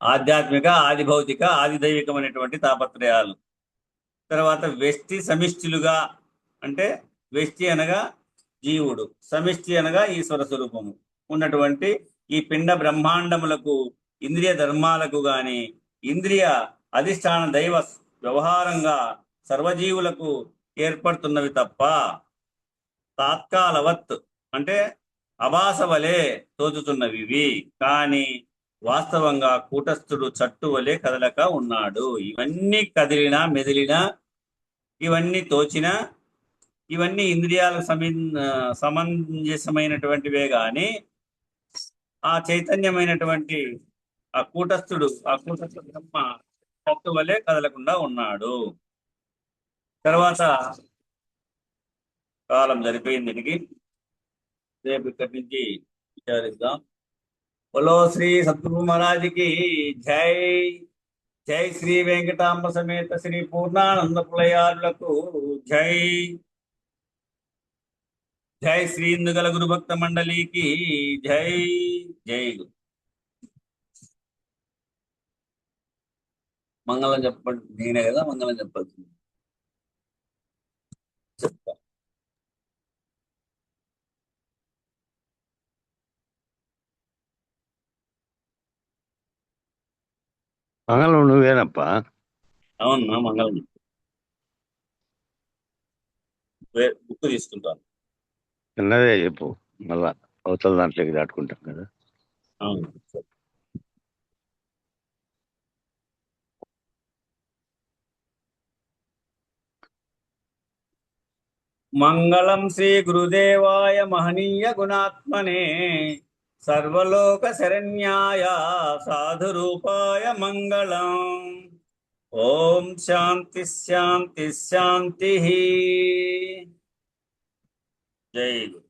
A: ఆధ్యాత్మిక, ఆది భౌతిక, ఆది దైవికం అనేటువంటి తాపత్రయాలు. తర్వాత వ్యష్టి సమిష్టిలుగా, అంటే వ్యష్టి అనగా జీవుడు, సమిష్టి అనగా ఈశ్వర స్వరూపము ఉన్నటువంటి ఈ పిండ బ్రహ్మాండములకు, ఇంద్రియ ధర్మాలకు గాని, ఇంద్రియ అధిష్టాన దైవ వ్యవహారంగా సర్వజీవులకు ఏర్పడుతున్నవి తప్ప తాత్కాలవత్ అంటే అభాస వలె తోచుతున్నవి ఇవి. కానీ వాస్తవంగా కూటస్థుడు చట్టు వలె కదలక ఉన్నాడు. ఇవన్నీ కదిలినా, మెదిలినా, ఇవన్నీ తోచినా, ఇవన్నీ ఇంద్రియాలకు సమంజసమైనటువంటివే గాని ఆ చైతన్యమైనటువంటి ఆ కూటస్థ బ్రహ్మ చట్టు వలె కదలకుండా ఉన్నాడు. తర్వాత కాలం సరిపోయింది దీనికి. రేపు ఇక్కడి నుంచి విచారిద్దాం. బోలో శ్రీ సద్గురు మహారాజ్కి జై. జై శ్రీ వెంకటాంబ సమేత శ్రీ పూర్ణానంద పులయారులకు జై. జై శ్రీ ఇందుగల గురు భక్త మండలికి జై. జై గురు. మంగళం చెప్పండి. నేనే కదా మంగళం చెప్పాల్సింది. చెప్తా.
B: మంగళం నువ్వేనప్పా.
A: అవునా మంగళం. బుక్ తీసుకుంటాను.
B: చిన్నదే చెప్పు, మళ్ళా అవతల దాంట్లోకి దాటుకుంటాం కదా.
A: అవును. మంగళం శ్రీ గురుదేవాయ మహనీయ గుణాత్మనే సర్వలోక శరణ్యాయ సాధు రూపాయ మంగళం. ఓం శాంతి శాంతి శాంతి. జై గురు.